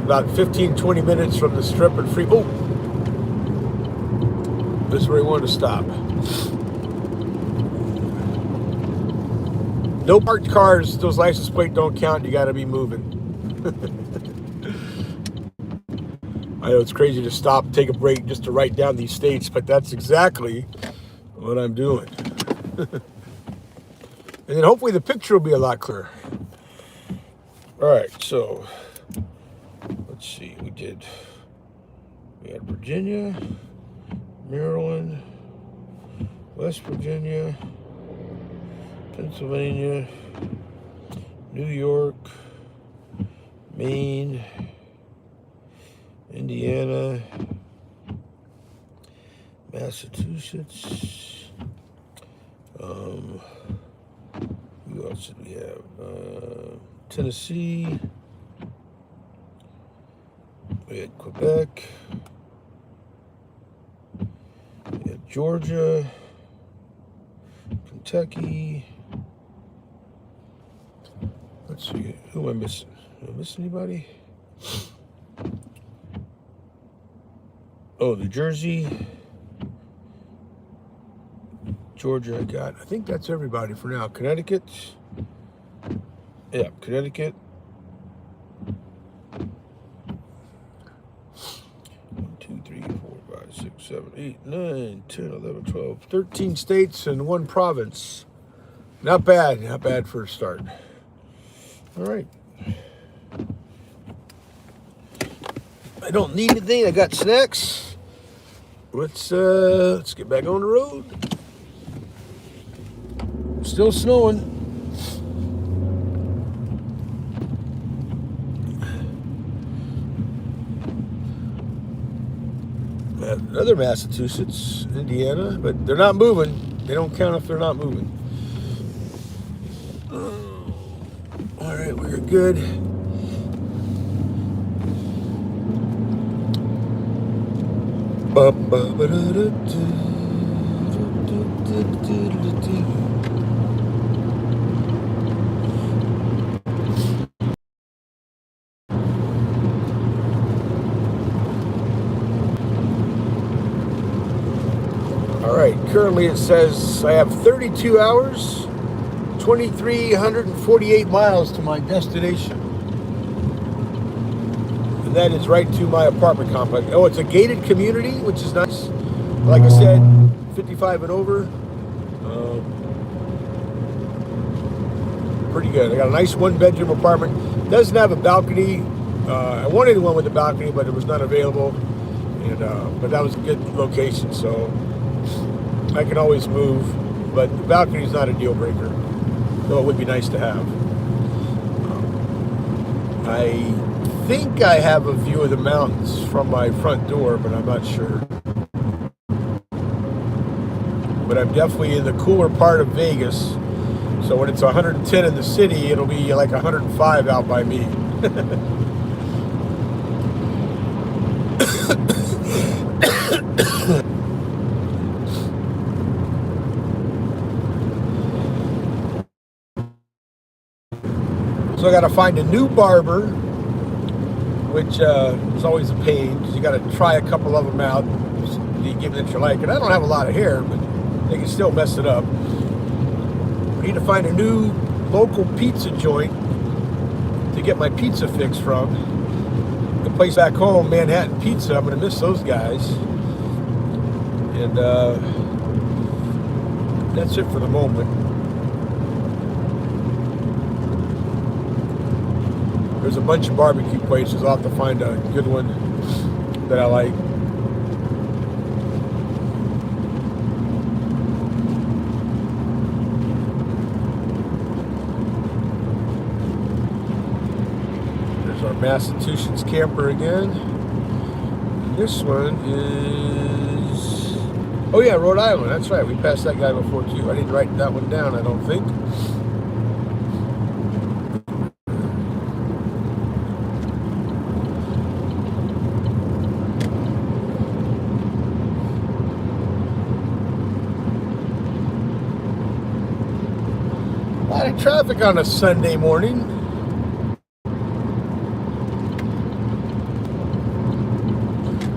About 15-20 minutes from the strip and free. Oh, this is where he wanted to stop. No parked cars. Those license plates don't count. You got to be moving. I know it's crazy to stop, take a break just to write down these states, but that's exactly what I'm doing. And then hopefully the picture will be a lot clearer. All right, so let's see. We had Virginia, Maryland, West Virginia, Pennsylvania, New York, Maine, Indiana, Massachusetts. Who else did we have? Tennessee. We had Quebec. We had Georgia, Kentucky. Let's see, who am I missing? Did I miss anybody? Oh, New Jersey, Georgia. I think that's everybody for now. Connecticut. Yeah, Connecticut. 1, 2, 3, 4, 5, 6, 7, 8, 9, 10, 11, 12, 13 states and 1 province. Not bad. Not bad for a start. All right. I don't need anything. I got snacks. Let's get back on the road. Still snowing. Another Massachusetts, Indiana, but they're not moving. They don't count if they're not moving. All right, we're good. All right, currently it says I have 32 hours, 2,348 miles to my destination. And that is right to my apartment complex. Oh, it's a gated community, which is nice. Like I said, 55 and over. Pretty good. I got a nice 1-bedroom apartment. Doesn't have a balcony. I wanted one with a balcony, but it was not available. And but that was a good location, so I can always move. But the balcony is not a deal breaker, though it would be nice to have. I think I have a view of the mountains from my front door, but I'm not sure. But I'm definitely in the cooler part of Vegas. So when it's 110 in the city, it'll be like 105 out by me. So I got to find a new barber, which is always a pain because you got to try a couple of them out. You give it that you like. And I don't have a lot of hair, but they can still mess it up. I need to find a new local pizza joint to get my pizza fix from. The place back home, Manhattan Pizza, I'm going to miss those guys. And that's it for the moment. There's a bunch of barbecue places. I'll have to find a good one that I like. There's our Massachusetts camper again. And this one is... Oh yeah, Rhode Island. That's right. We passed that guy before too. I didn't write that one down, I don't think. A lot of traffic on a Sunday morning.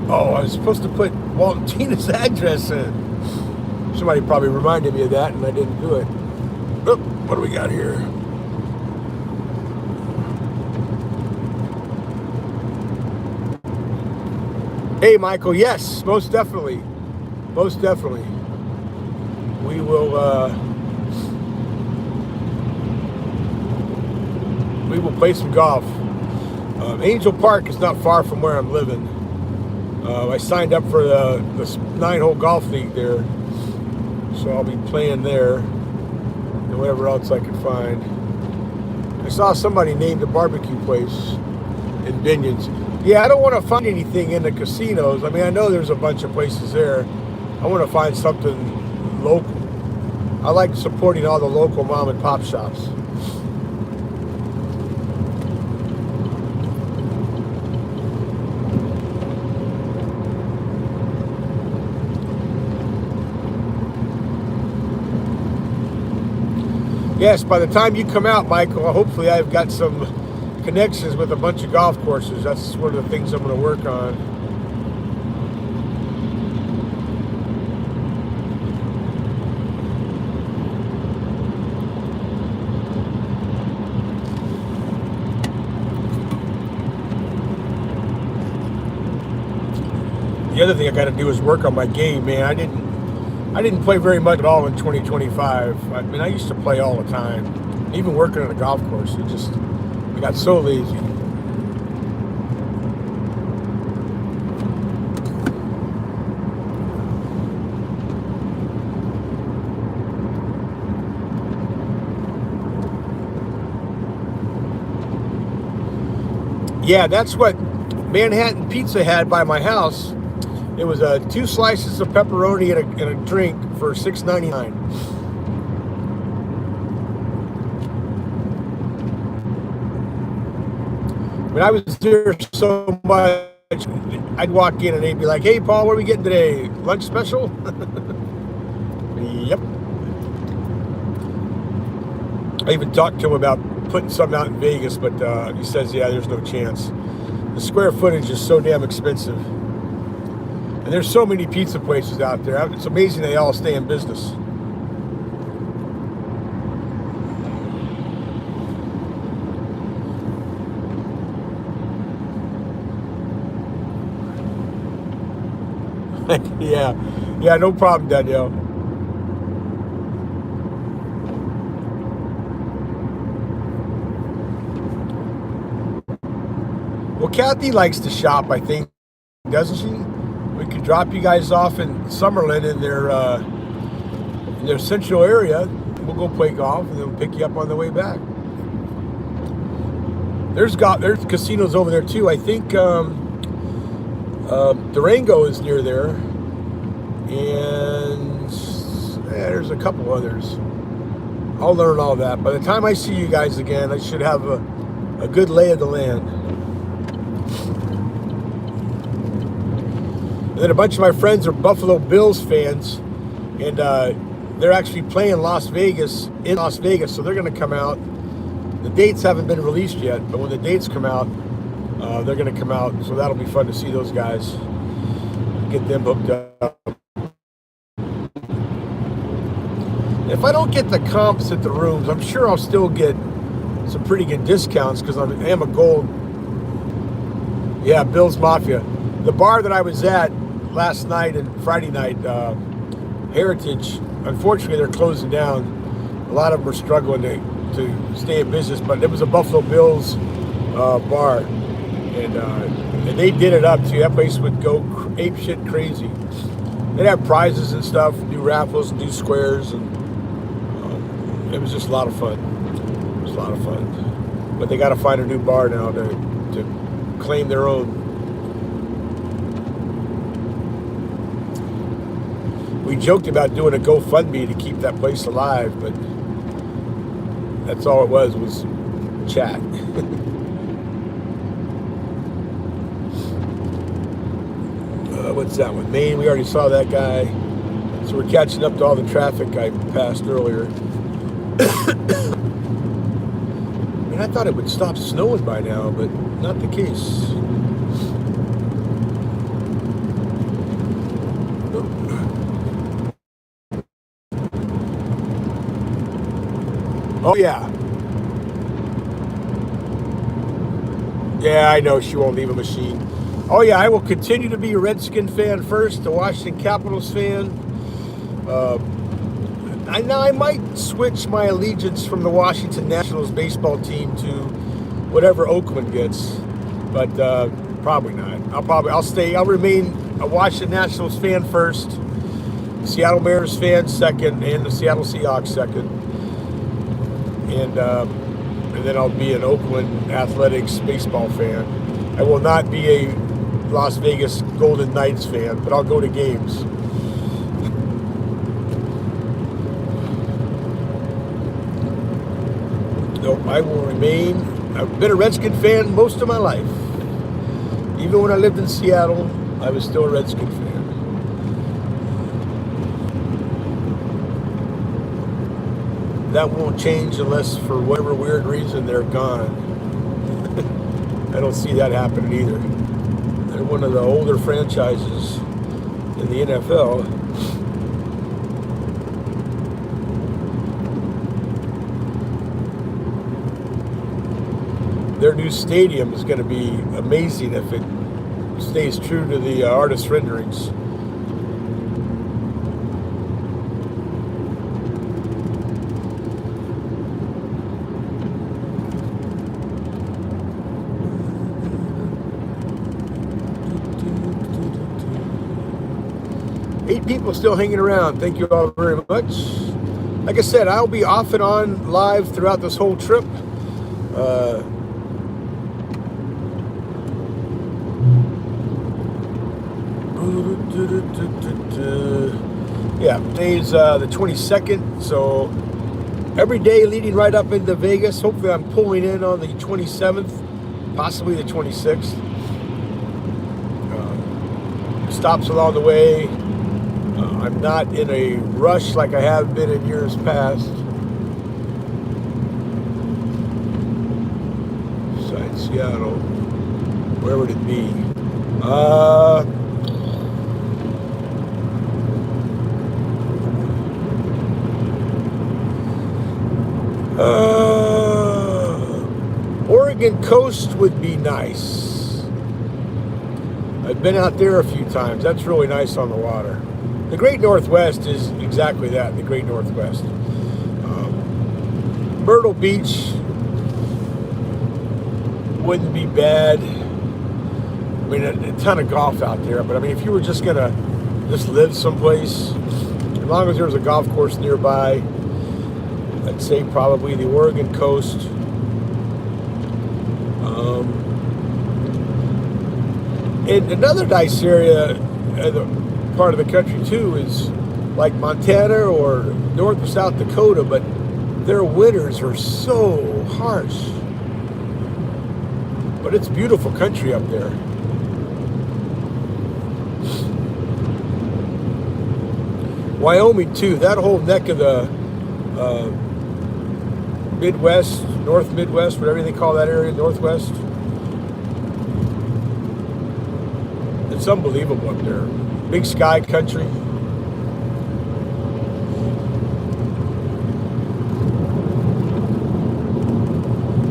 Oh, I was supposed to put Walt and Tina's address in. Somebody probably reminded me of that and I didn't do it. Oh, What do we got here? Hey, Michael. Yes, most definitely. Most definitely. We will play some golf. Angel Park is not far from where I'm living. I signed up for the 9-hole golf league there, so I'll be playing there and whatever else I can find. I saw somebody named a barbecue place in Binions. Yeah, I don't want to find anything in the casinos. I mean, I know there's a bunch of places there. I want to find something local. I like supporting all the local mom and pop shops. Yes, by the time you come out, Michael, hopefully I've got some connections with a bunch of golf courses. That's one of the things I'm going to work on. The other thing I got to do is work on my game, man. I didn't play very much at all in 2025. I mean, I used to play all the time. Even working on a golf course, I got so lazy. Yeah, that's what Manhattan Pizza had by my house. It was 2 slices of pepperoni and a drink for $6.99. When I was there so much, I'd walk in and they'd be like, "Hey, Paul, what are we getting today? Lunch special?" Yep. I even talked to him about putting something out in Vegas, but he says, yeah, there's no chance. The square footage is so damn expensive. And there's so many pizza places out there. It's amazing they all stay in business. Yeah, no problem, Danielle. Well, Kathy likes to shop, I think, doesn't she? We could drop you guys off in Summerlin in their central area. We'll go play golf and then we'll pick you up on the way back. There's casinos over there too. I think Durango is near there, and there's a couple others. I'll learn all that. By the time I see you guys again, I should have a good lay of the land. And then a bunch of my friends are Buffalo Bills fans, and they're actually playing in Las Vegas, so they're going to come out. The dates haven't been released yet, but when the dates come out, they're going to come out, so that'll be fun to see those guys, get them hooked up. If I don't get the comps at the rooms, I'm sure I'll still get some pretty good discounts because I am a gold. Yeah, Bill's Mafia. The bar that I was at last night and Friday night, Heritage, unfortunately they're closing down. A lot of them are struggling to stay in business, but it was a Buffalo Bills bar, and they did it up too. That place would go ape shit crazy. They'd have prizes and stuff, do raffles and do squares, and it was just a lot of fun. It was a lot of fun. But they got to find a new bar now to claim their own. We joked about doing a GoFundMe to keep that place alive, but that's all it was chat. What's that one? Maine, we already saw that guy. So we're catching up to all the traffic I passed earlier. I mean, I thought it would stop snowing by now, but not the case. Oh, yeah. Yeah, I know she won't leave a machine. Oh, yeah, I will continue to be a Redskin fan first, a Washington Capitals fan. Uh, I might switch my allegiance from the Washington Nationals baseball team to whatever Oakland gets, but probably not. I'll remain a Washington Nationals fan first, Seattle Mariners fan second, and the Seattle Seahawks second, and then I'll be an Oakland Athletics baseball fan. I will not be a Las Vegas Golden Knights fan, but I'll go to games. No, I will remain. I've been a Redskin fan most of my life. Even when I lived in Seattle, I was still a Redskin fan. That won't change unless, for whatever weird reason, they're gone. I don't see that happening either. They're one of the older franchises in the NFL. Their new stadium is going to be amazing if it stays true to the artist renderings. Eight people still hanging around. Thank you all very much. Like I said, I'll be off and on live throughout this whole trip. Yeah, today's the 22nd, so every day leading right up into Vegas. Hopefully I'm pulling in on the 27th, possibly the 26th. Stops along the way. I'm not in a rush like I have been in years past. Besides Seattle, where would it be? Oregon coast would be nice. I've been out there a few times. That's really nice on the water. The Great Northwest is exactly that, the Great Northwest. Myrtle Beach wouldn't be bad. I mean, a ton of golf out there, but I mean, if you were just gonna live someplace, as long as there was a golf course nearby, I'd say probably the Oregon coast. And another nice area, part of the country too, is like Montana or North or South Dakota, but their winters are so harsh. But it's beautiful country up there. Wyoming too, that whole neck of the Midwest, North Midwest, whatever they call that area, Northwest. It's unbelievable up there. Big sky country.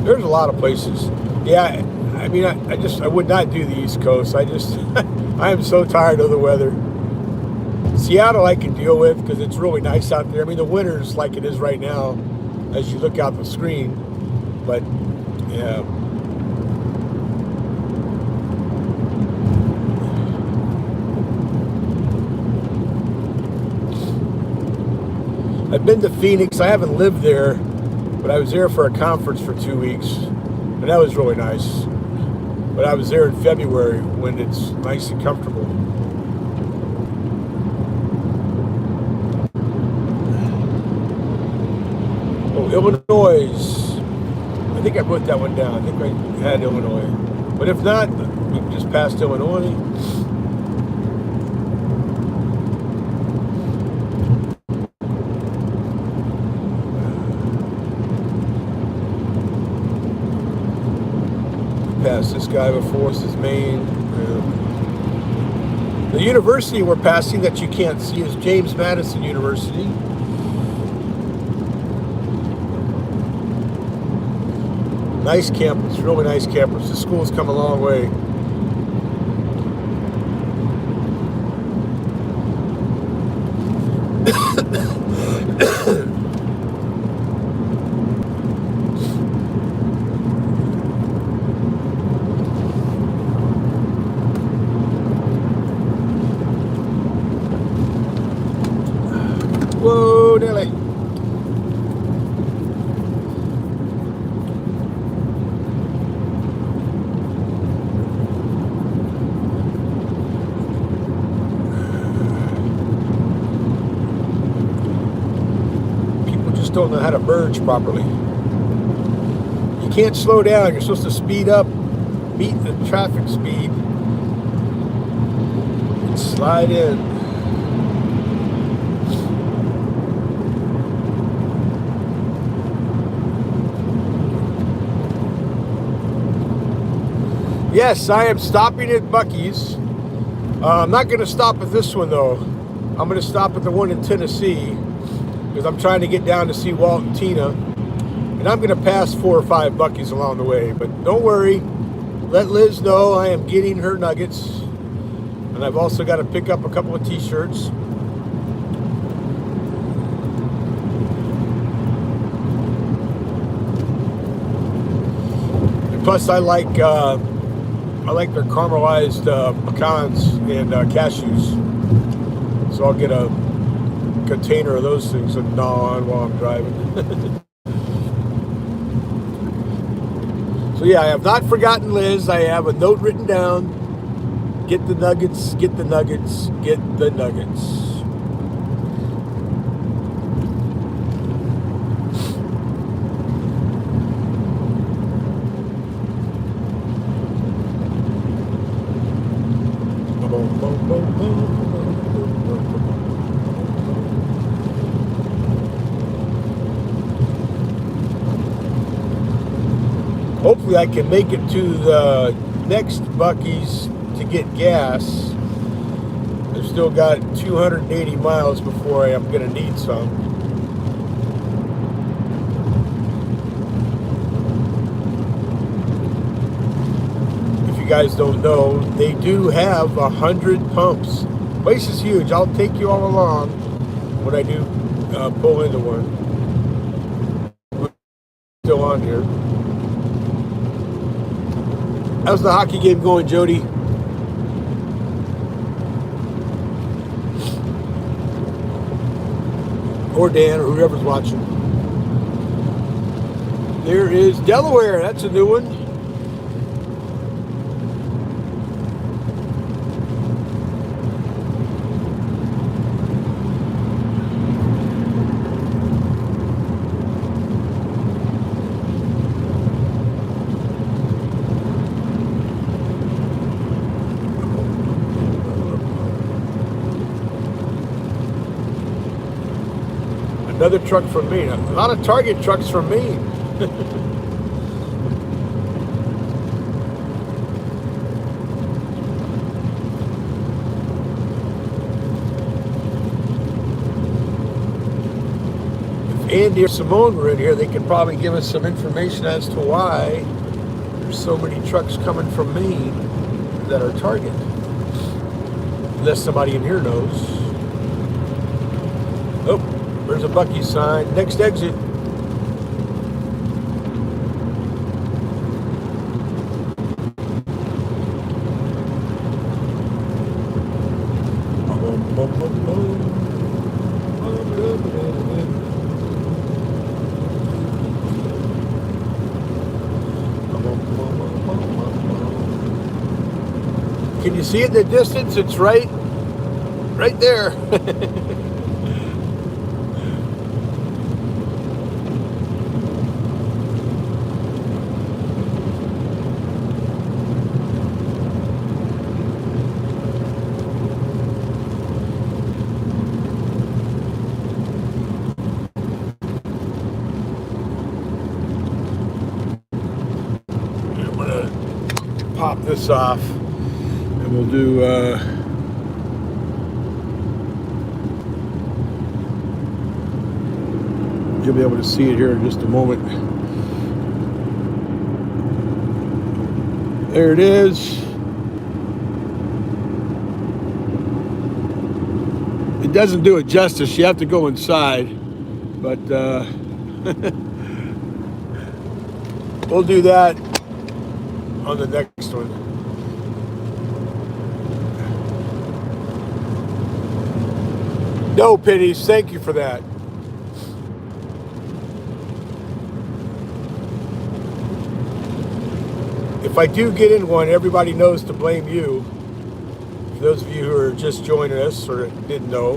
There's a lot of places. Yeah, I mean, I would not do the East Coast. I am so tired of the weather. Seattle I can deal with because it's really nice out there. I mean, the winter's like it is right now as you look out the screen. But, yeah. I've been to Phoenix. I haven't lived there, but I was there for a conference for 2 weeks, and that was really nice. But I was there in February when it's nice and comfortable. Oh, Illinois. I think I put that one down. I think I had Illinois. But if not, we just passed Illinois. Passed this guy before us, is Maine. The university we're passing that you can't see is James Madison University. Nice campus, really nice campus. The school's come a long way. Whoa, Nelly. People just don't know how to merge properly. You can't slow down. You're supposed to speed up, beat the traffic speed, and slide in. Yes, I am stopping at Buc-ee's. I'm not going to stop at this one, though. I'm going to stop at the one in Tennessee because I'm trying to get down to see Walt and Tina. And I'm going to pass 4 or 5 Buc-ee's along the way. But don't worry. Let Liz know I am getting her nuggets. And I've also got to pick up a couple of T-shirts. And plus, I like their caramelized pecans and cashews. So I'll get a container of those things and gnaw on while I'm driving. So yeah, I have not forgotten Liz. I have a note written down. Get the nuggets, get the nuggets, get the nuggets. Hopefully I can make it to the next Buc-ee's to get gas. I've still got 280 miles before I am going to need some. If you guys don't know, they do have 100 pumps. The place is huge. I'll take you all along when I do pull into one. Still on here. How's the hockey game going, Jody? Or Dan, or whoever's watching. There is Delaware. That's a new one. Another truck from Maine. A lot of Target trucks from Maine. If Andy or Simone were in here, they could probably give us some information as to why there's so many trucks coming from Maine that are Target. Unless somebody in here knows. Oh. There's a Buc-ee's sign. Next exit. Can you see it in the distance? It's right there. Pop this off and we'll do you'll be able to see it here in just a moment. There it is. It doesn't do it justice. You have to go inside. But we'll do that on the next one. No pennies. Thank you for that. If I do get in one, everybody knows to blame you. For those of you who are just joining us or didn't know,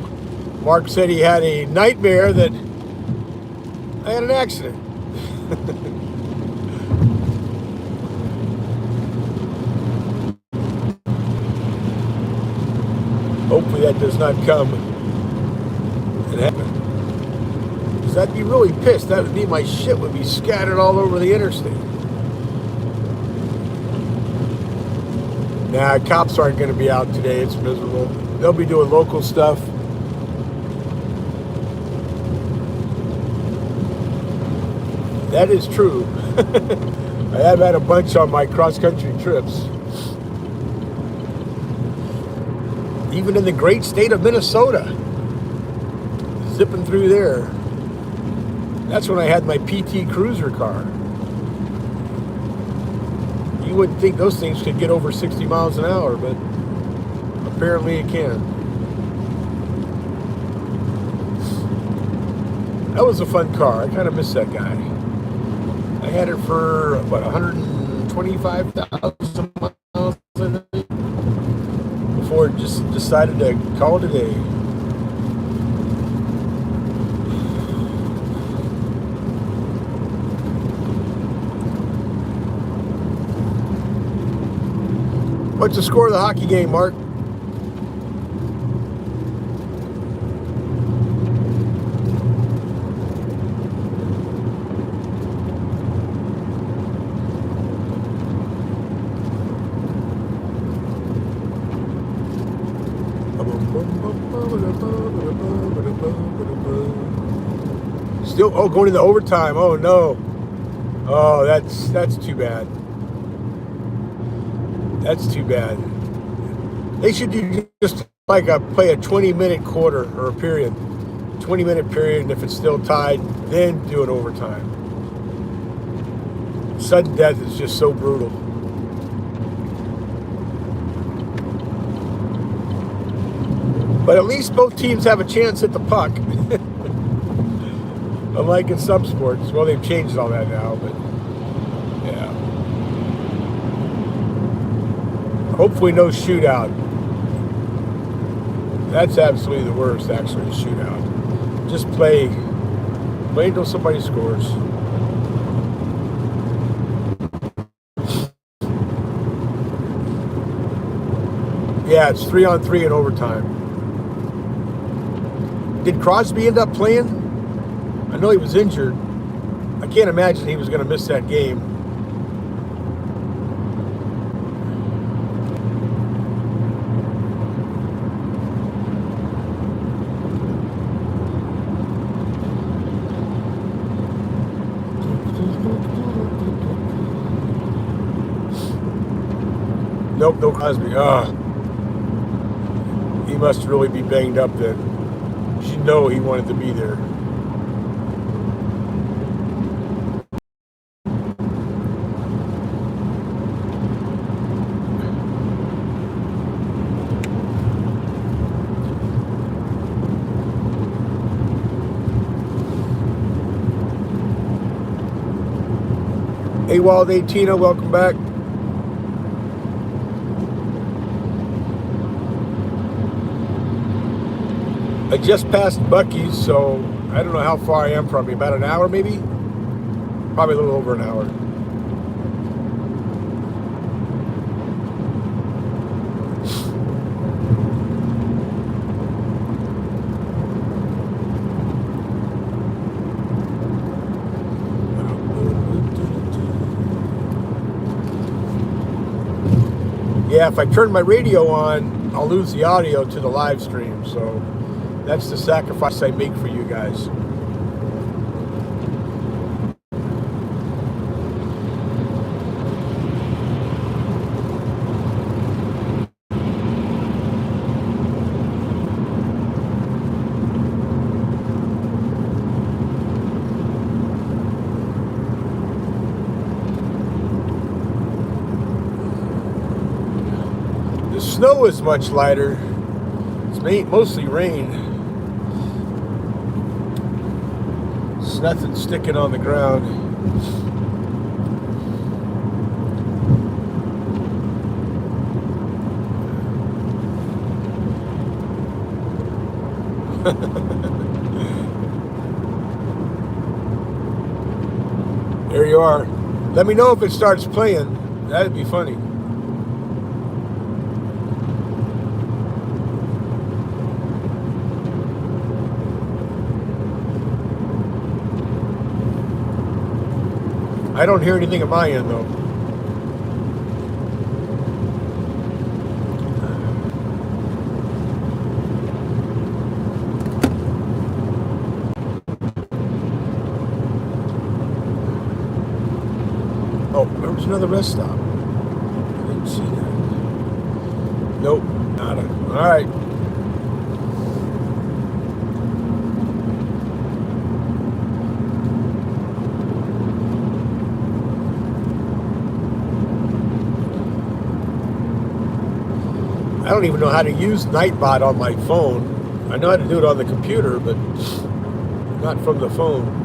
Mark said he had a nightmare that I had an accident. Hopefully that does not come and happen. Because I'd be really pissed. That would mean my shit would be scattered all over the interstate. Nah, cops aren't going to be out today. It's miserable. They'll be doing local stuff. That is true. I have had a bunch on my cross-country trips. Even in the great state of Minnesota. Zipping through there. That's when I had my PT Cruiser car. You wouldn't think those things could get over 60 miles an hour, but apparently it can. That was a fun car. I kind of miss that guy. I had it for, what, 125,000 miles, I think, before it just decided to call it a day. What's the score of the hockey game, Mark? Still, oh, going into overtime. Oh no. Oh, that's too bad. That's too bad. They should do just like play a 20-minute quarter or a period. 20-minute period, and if it's still tied, then do an overtime. Sudden death is just so brutal. But at least both teams have a chance at the puck. Unlike in some sports. Well, they've changed all that now, but yeah. Hopefully no shootout. That's absolutely the worst, actually, a shootout. Just play until somebody scores. Yeah, it's 3-on-3 in overtime. Did Crosby end up playing? I know he was injured. I can't imagine he was going to miss that game. Nope, no Crosby. He must really be banged up then. You should know he wanted to be there. Hey, Wild 18, welcome back. I just passed Buc-ee's, so I don't know how far I am from you. About an hour, maybe? Probably a little over an hour. Yeah, if I turn my radio on, I'll lose the audio to the live stream, so that's the sacrifice I make for you guys. snow is much lighter. It's mostly rain. It's nothing sticking on the ground. There you are. Let me know if it starts playing. That'd be funny. I don't hear anything at my end though. Oh, there's another rest stop. I didn't see that. Nope, nada. All right. I don't even know how to use Nightbot on my phone. I know how to do it on the computer, but not from the phone.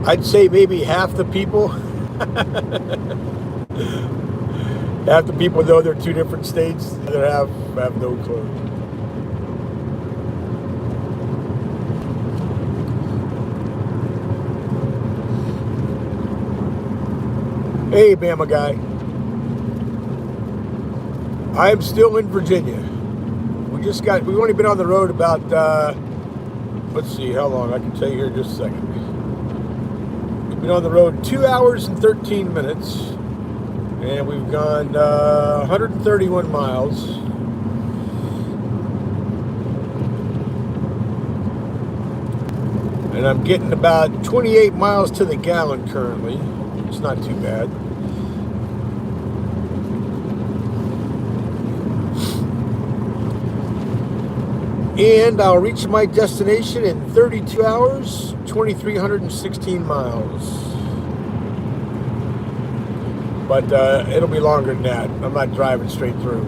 I'd say maybe half the people, half the people know they're two different states. The other half have no clue. Hey, Bama guy. I'm still in Virginia. We've only been on the road about, let's see how long. I can tell you here in just a second. Been on the road 2 hours and 13 minutes, and we've gone 131 miles. And I'm getting about 28 miles to the gallon currently. It's not too bad. And I'll reach my destination in 32 hours, 2,316 miles. But it'll be longer than that. I'm not driving straight through.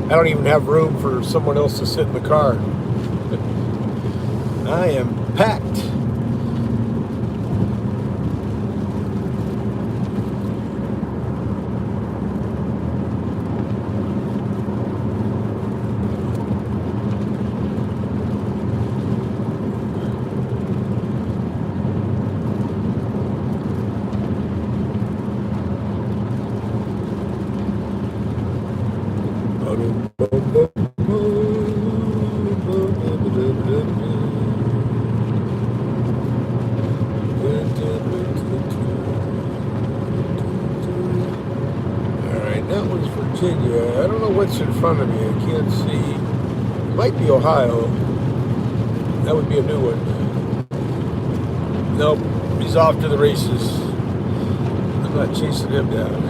I don't even have room for someone else to sit in the car. I am packed. Virginia. I don't know what's in front of me. I can't see. It might be Ohio. That would be a new one. Nope. He's off to the races. I'm not chasing him down.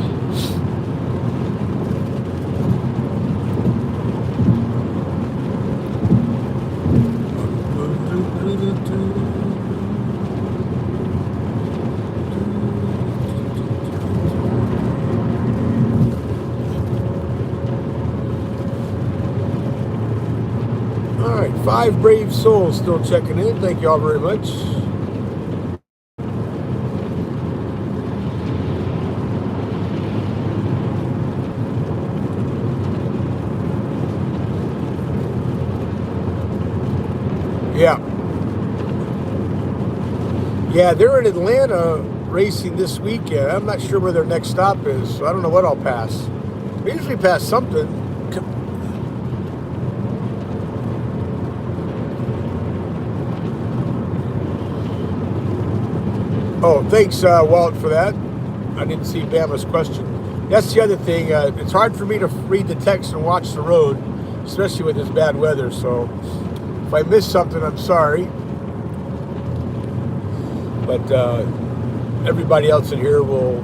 All right, 5 brave souls still checking in. Thank you all very much. Yeah, they're in Atlanta racing this weekend. I'm not sure where their next stop is, so I don't know what I'll pass. I usually pass something. Oh, thanks, Walt, for that. I didn't see Bama's question. That's the other thing. It's hard for me to read the text and watch the road, especially with this bad weather. So if I miss something, I'm sorry. But everybody else in here will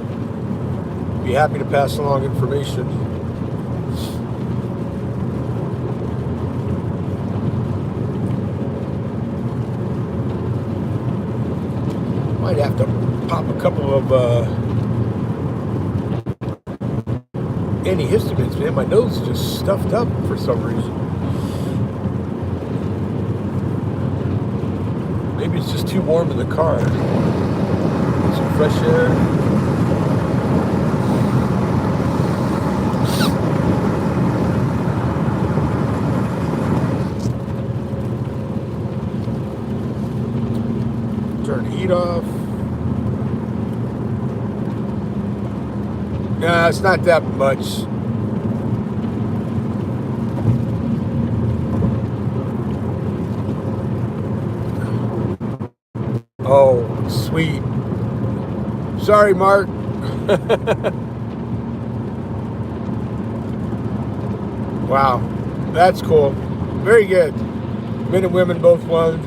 be happy to pass along information. Might have to pop a couple of antihistamines, man. My nose is just stuffed up for some reason. Maybe it's just too warm in the car. Get some fresh air. Turn the heat off. Nah, it's not that much. Oh, sweet. Sorry, Mark. Wow, that's cool. Very good. Men and women both won.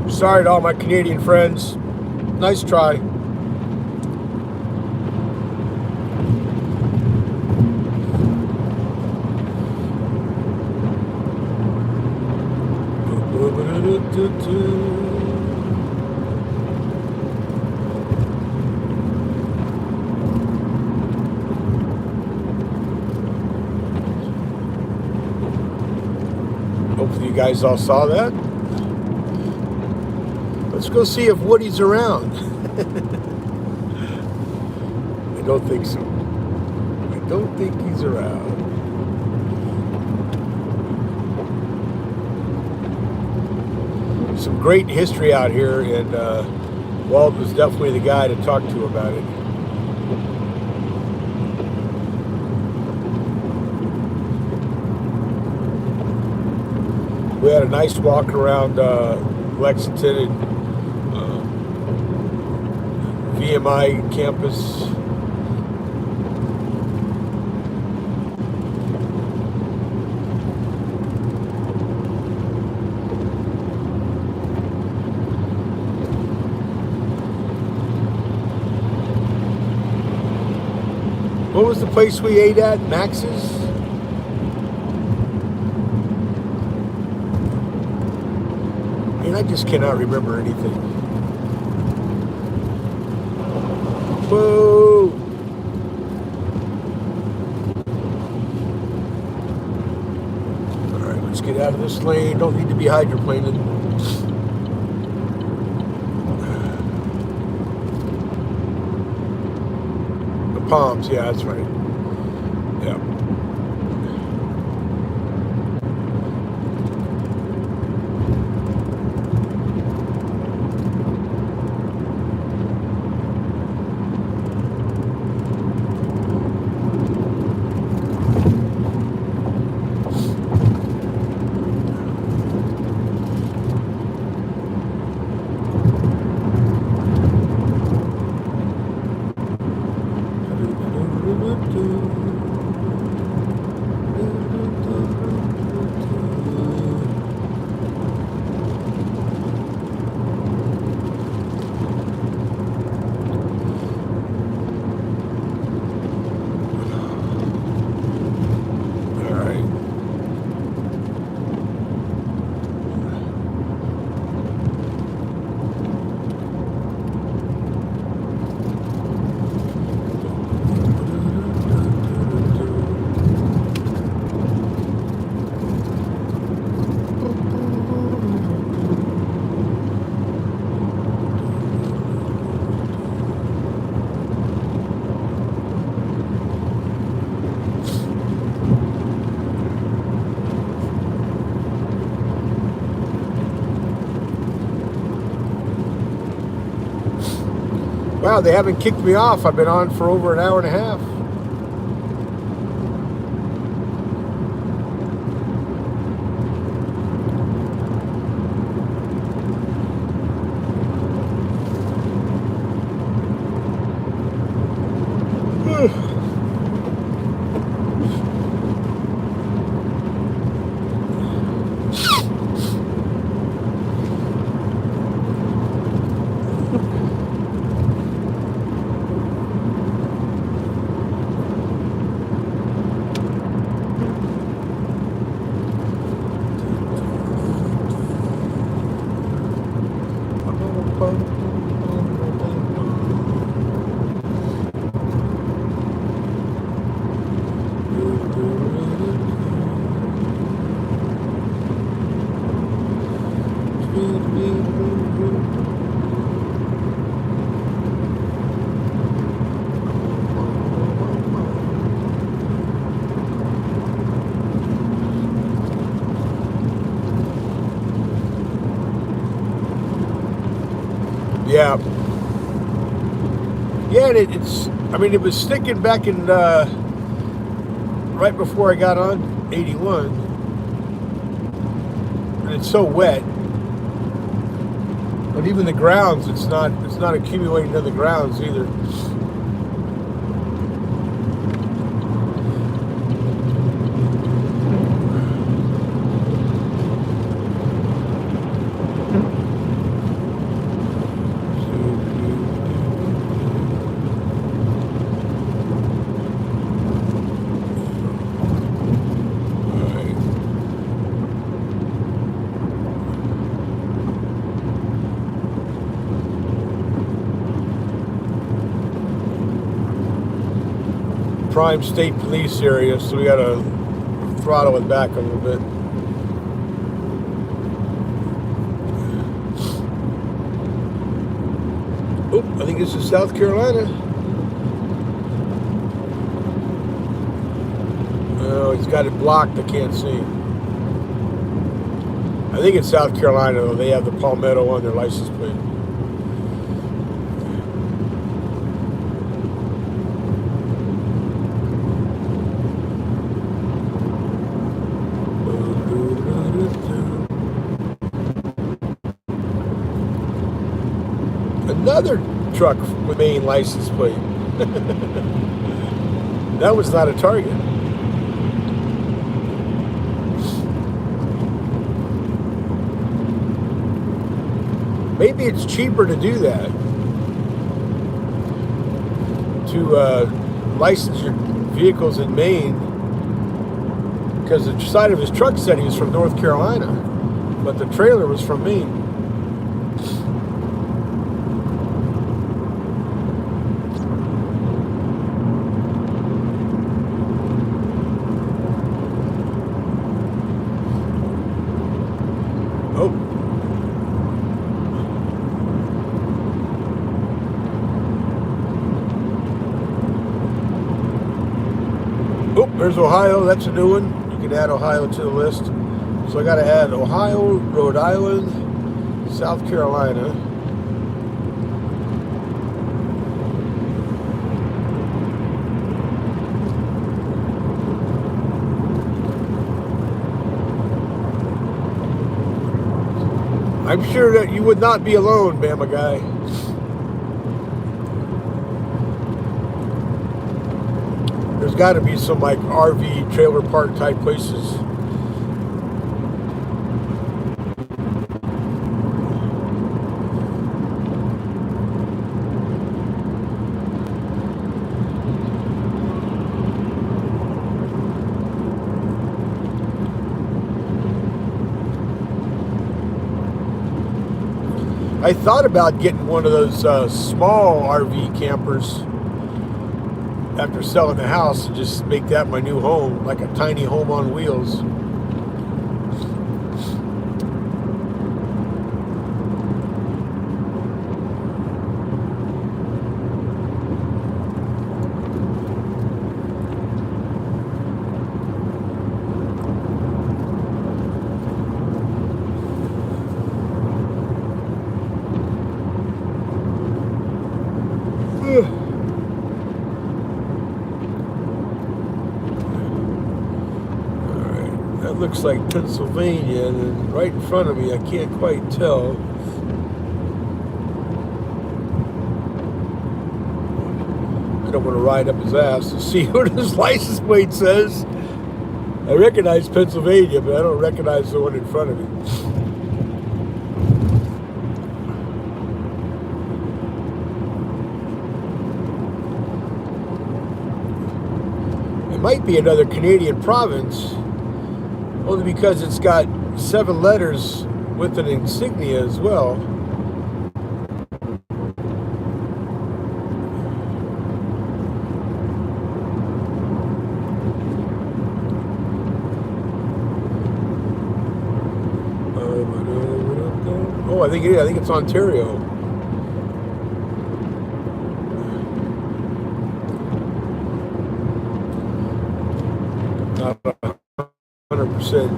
Sorry to all my Canadian friends. Nice try. Hopefully you guys all saw that. Let's go see if Woody's around. I don't think so. I don't think he's around. Some great history out here, and Walt was definitely the guy to talk to about it. We had a nice walk around Lexington and VMI campus. What was the place we ate at? Max's? And I just cannot remember anything. Whoa! Alright, let's get out of this lane. Don't need to be hydroplaning. The Palms, yeah, that's right. Yeah. Wow, they haven't kicked me off. I've been on for over an hour and a half. Yeah. Yeah, and it's, I mean, it was sticking back in, right before I got on 81. And it's so wet. But even the grounds, it's not accumulating in the grounds either. Prime State Police area, so we gotta throttle it back a little bit. Oh, I think this is South Carolina. Oh, he's got it blocked. I can't see. I think it's South Carolina, though. They have the Palmetto on their license plate. Another truck with Maine license plate. That was not a Target. Maybe it's cheaper to do that, to license your vehicles in Maine, because the side of his truck said he was from North Carolina, but the trailer was from Maine. Oh, there's Ohio. That's a new one. You can add Ohio to the list. So I got to add Ohio, Rhode Island, South Carolina. I'm sure that you would not be alone, Bama guy. There's got to be some like RV trailer park type places. I thought about getting one of those small RV campers after selling the house and just make that my new home, like a tiny home on wheels. That looks like Pennsylvania, and right in front of me, I can't quite tell. I don't want to ride up his ass to see what his license plate says. I recognize Pennsylvania, but I don't recognize the one in front of me. It might be another Canadian province, only because it's got 7 letters with an insignia as well. Oh, I think it's Ontario. Not 100%.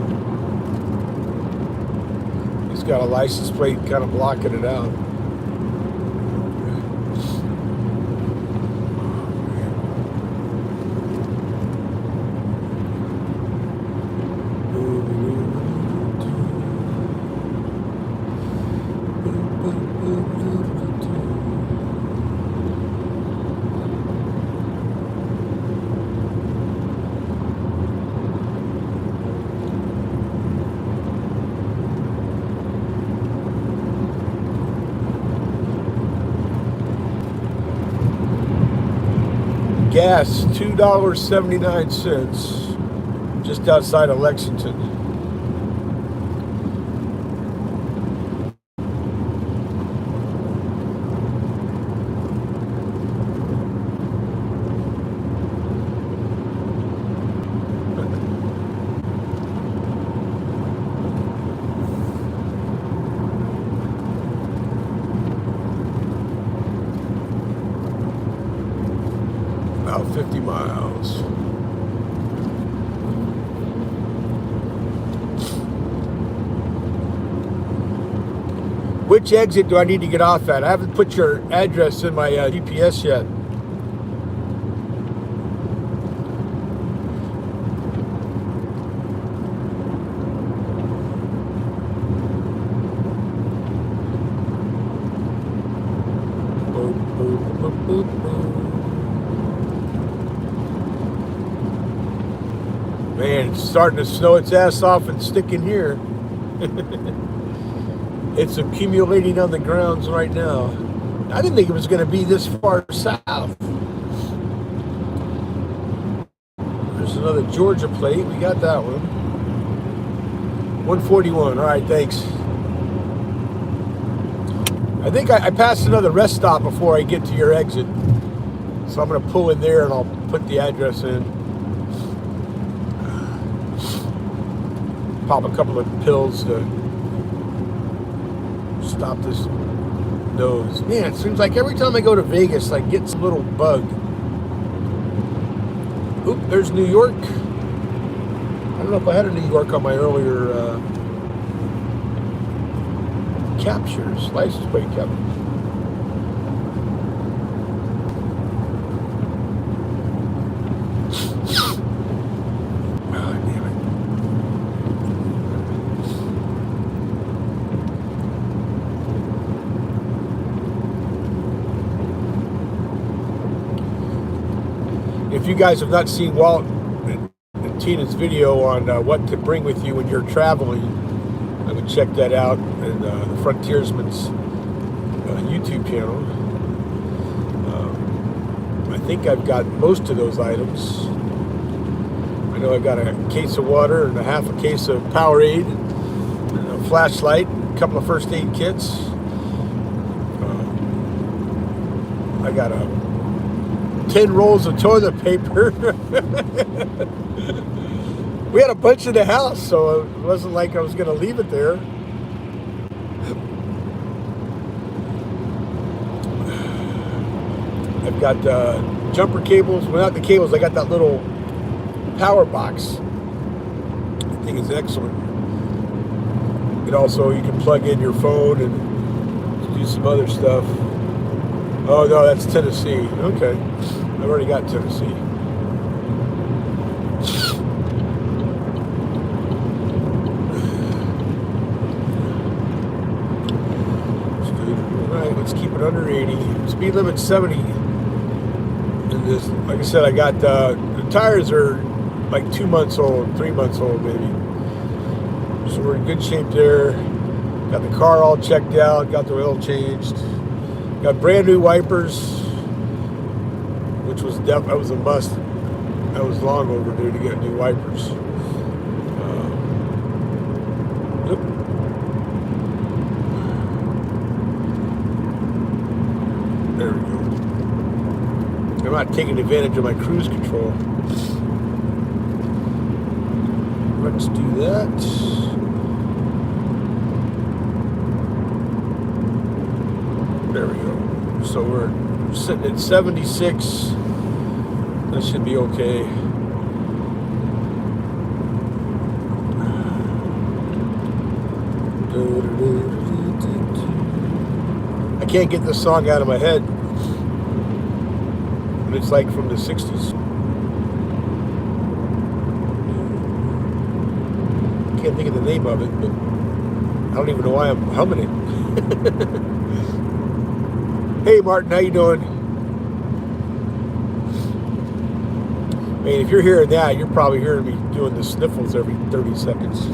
He's got a license plate kind of blocking it out. gas, $2.79, just outside of Lexington. About 50 miles. Which exit do I need to get off at? I haven't put your address in my GPS yet. Boop, boop, boop, boop, boop. Man, it's starting to snow its ass off and stick in here. It's accumulating on the grounds right now. I didn't think it was going to be this far south. There's another Georgia plate. We got that one. 141. All right, thanks. I think I passed another rest stop before I get to your exit. So I'm going to pull in there and I'll put the address in. Pop a couple of pills to stop this nose. Man, it seems like every time I go to Vegas, I get some little bug. Oop, there's New York. I don't know if I had a New York on my earlier captures, license plate captures. If you guys have not seen Walt and Tina's video on what to bring with you when you're traveling, I would check that out in the Frontiersman's YouTube channel. I think I've got most of those items. I know I've got a case of water and a half a case of Powerade, and a flashlight, a couple of first aid kits. I got 10 rolls of toilet paper. We had a bunch in the house, so it wasn't like I was going to leave it there. I've got jumper cables. Well, not the cables. I got that little power box. I think it's excellent. And also, you can plug in your phone and do some other stuff. Oh, no, that's Tennessee. Okay. I've already got Tennessee. All right, let's keep it under 80. Speed limit 70. And this, like I said, I got the tires are like 2 months old, 3 months old maybe. So we're in good shape there. Got the car all checked out. Got the oil changed. Got brand new wipers, which was that was a must. I was long overdue to get new wipers. Yep. There we go. I'm not taking advantage of my cruise control. Let's do that. There we go. So we're sitting at 76. That should be okay. I can't get this song out of my head. But it's like from the 60s. I can't think of the name of it, but I don't even know why I'm humming it. Hey Martin, how you doing? I mean, if you're hearing that, you're probably hearing me doing the sniffles every 30 seconds.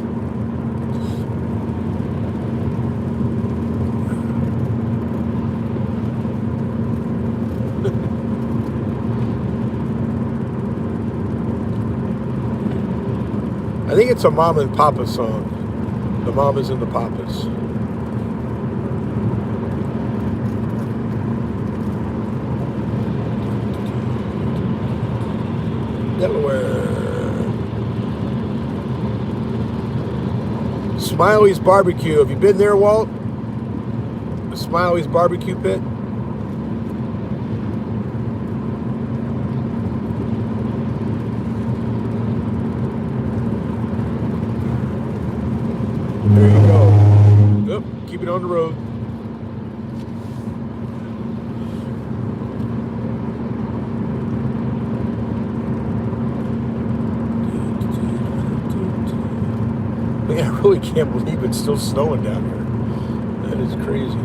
I think it's a Mama and Papa song. The Mamas and the Papas. Delaware. Smiley's Barbecue. Have you been there, Walt? The Smiley's Barbecue Pit? There you go. Yep, keep it on the road. Man, I really can't believe it's still snowing down here. That is crazy.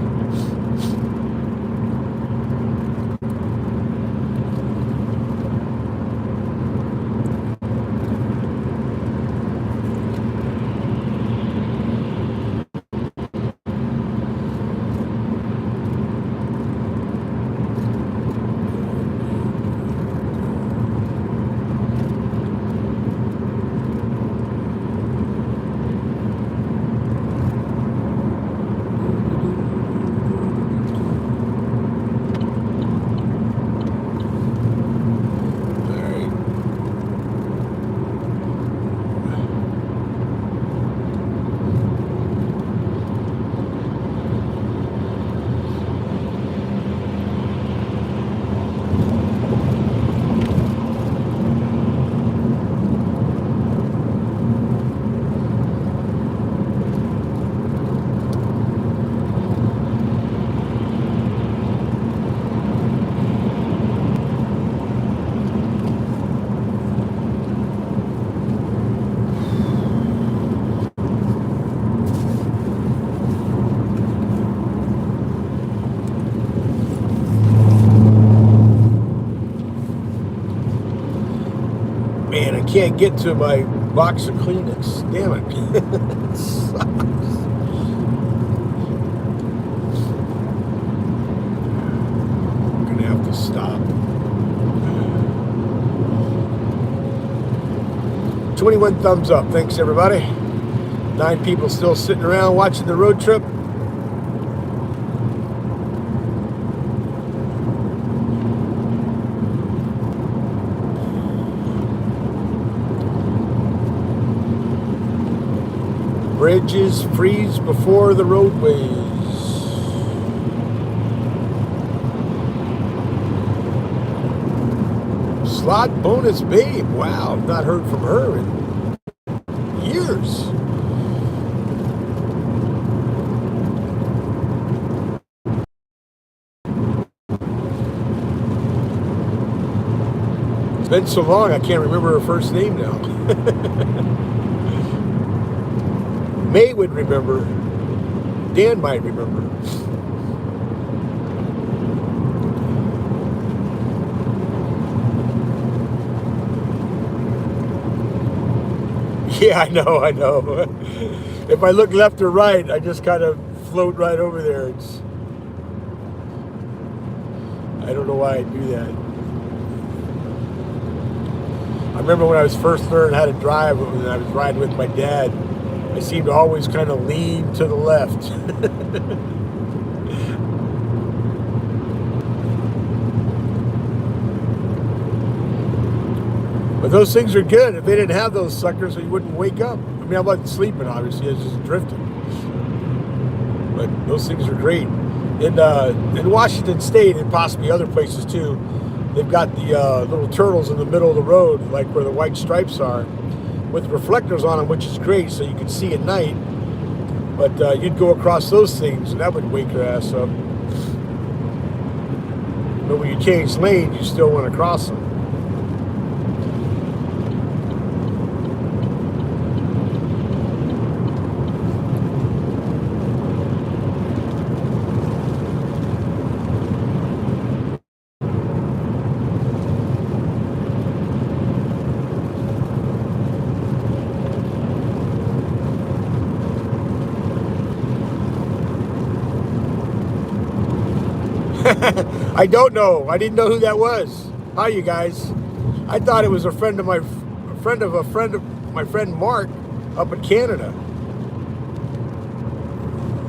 Man, I can't get to my box of Kleenex. Damn it. It sucks. I'm gonna have to stop. 21 thumbs up. Thanks, everybody. 9 people still sitting around watching the road trip. Bridges freeze before the roadways. Slot bonus babe. Wow, I've not heard from her in years. It's been so long I can't remember her first name now. May would remember. Dan might remember. Yeah, I know. If I look left or right, I just kind of float right over there. I don't know why I do that. I remember when I was first learning how to drive, when I was riding with my dad, I seemed to always kind of lean to the left. But those things are good. If they didn't have those suckers, you wouldn't wake up. I mean, I wasn't sleeping, obviously. I was just drifting. But those things are great. In Washington State, and possibly other places too, they've got the little turtles in the middle of the road, like where the white stripes are, with reflectors on them, which is great, so you can see at night. But you'd go across those things, and that would wake your ass up. But when you change lanes, you still want to cross them. I don't know. I didn't know who that was. Hi, you guys. I thought it was a friend of my friend Mark up in Canada.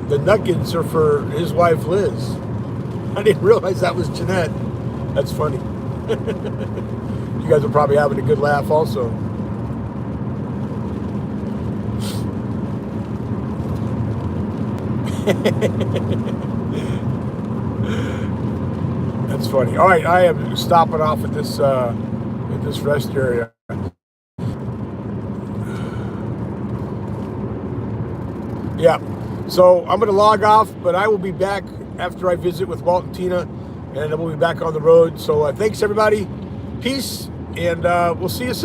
The nuggets are for his wife Liz. I didn't realize that was Jeanette. That's funny. You guys are probably having a good laugh also. That's funny. All right, I am stopping off at this rest area. Yeah, so I'm going to log off, but I will be back after I visit with Walt and Tina, and then we'll be back on the road. So thanks, everybody. Peace, and we'll see you soon.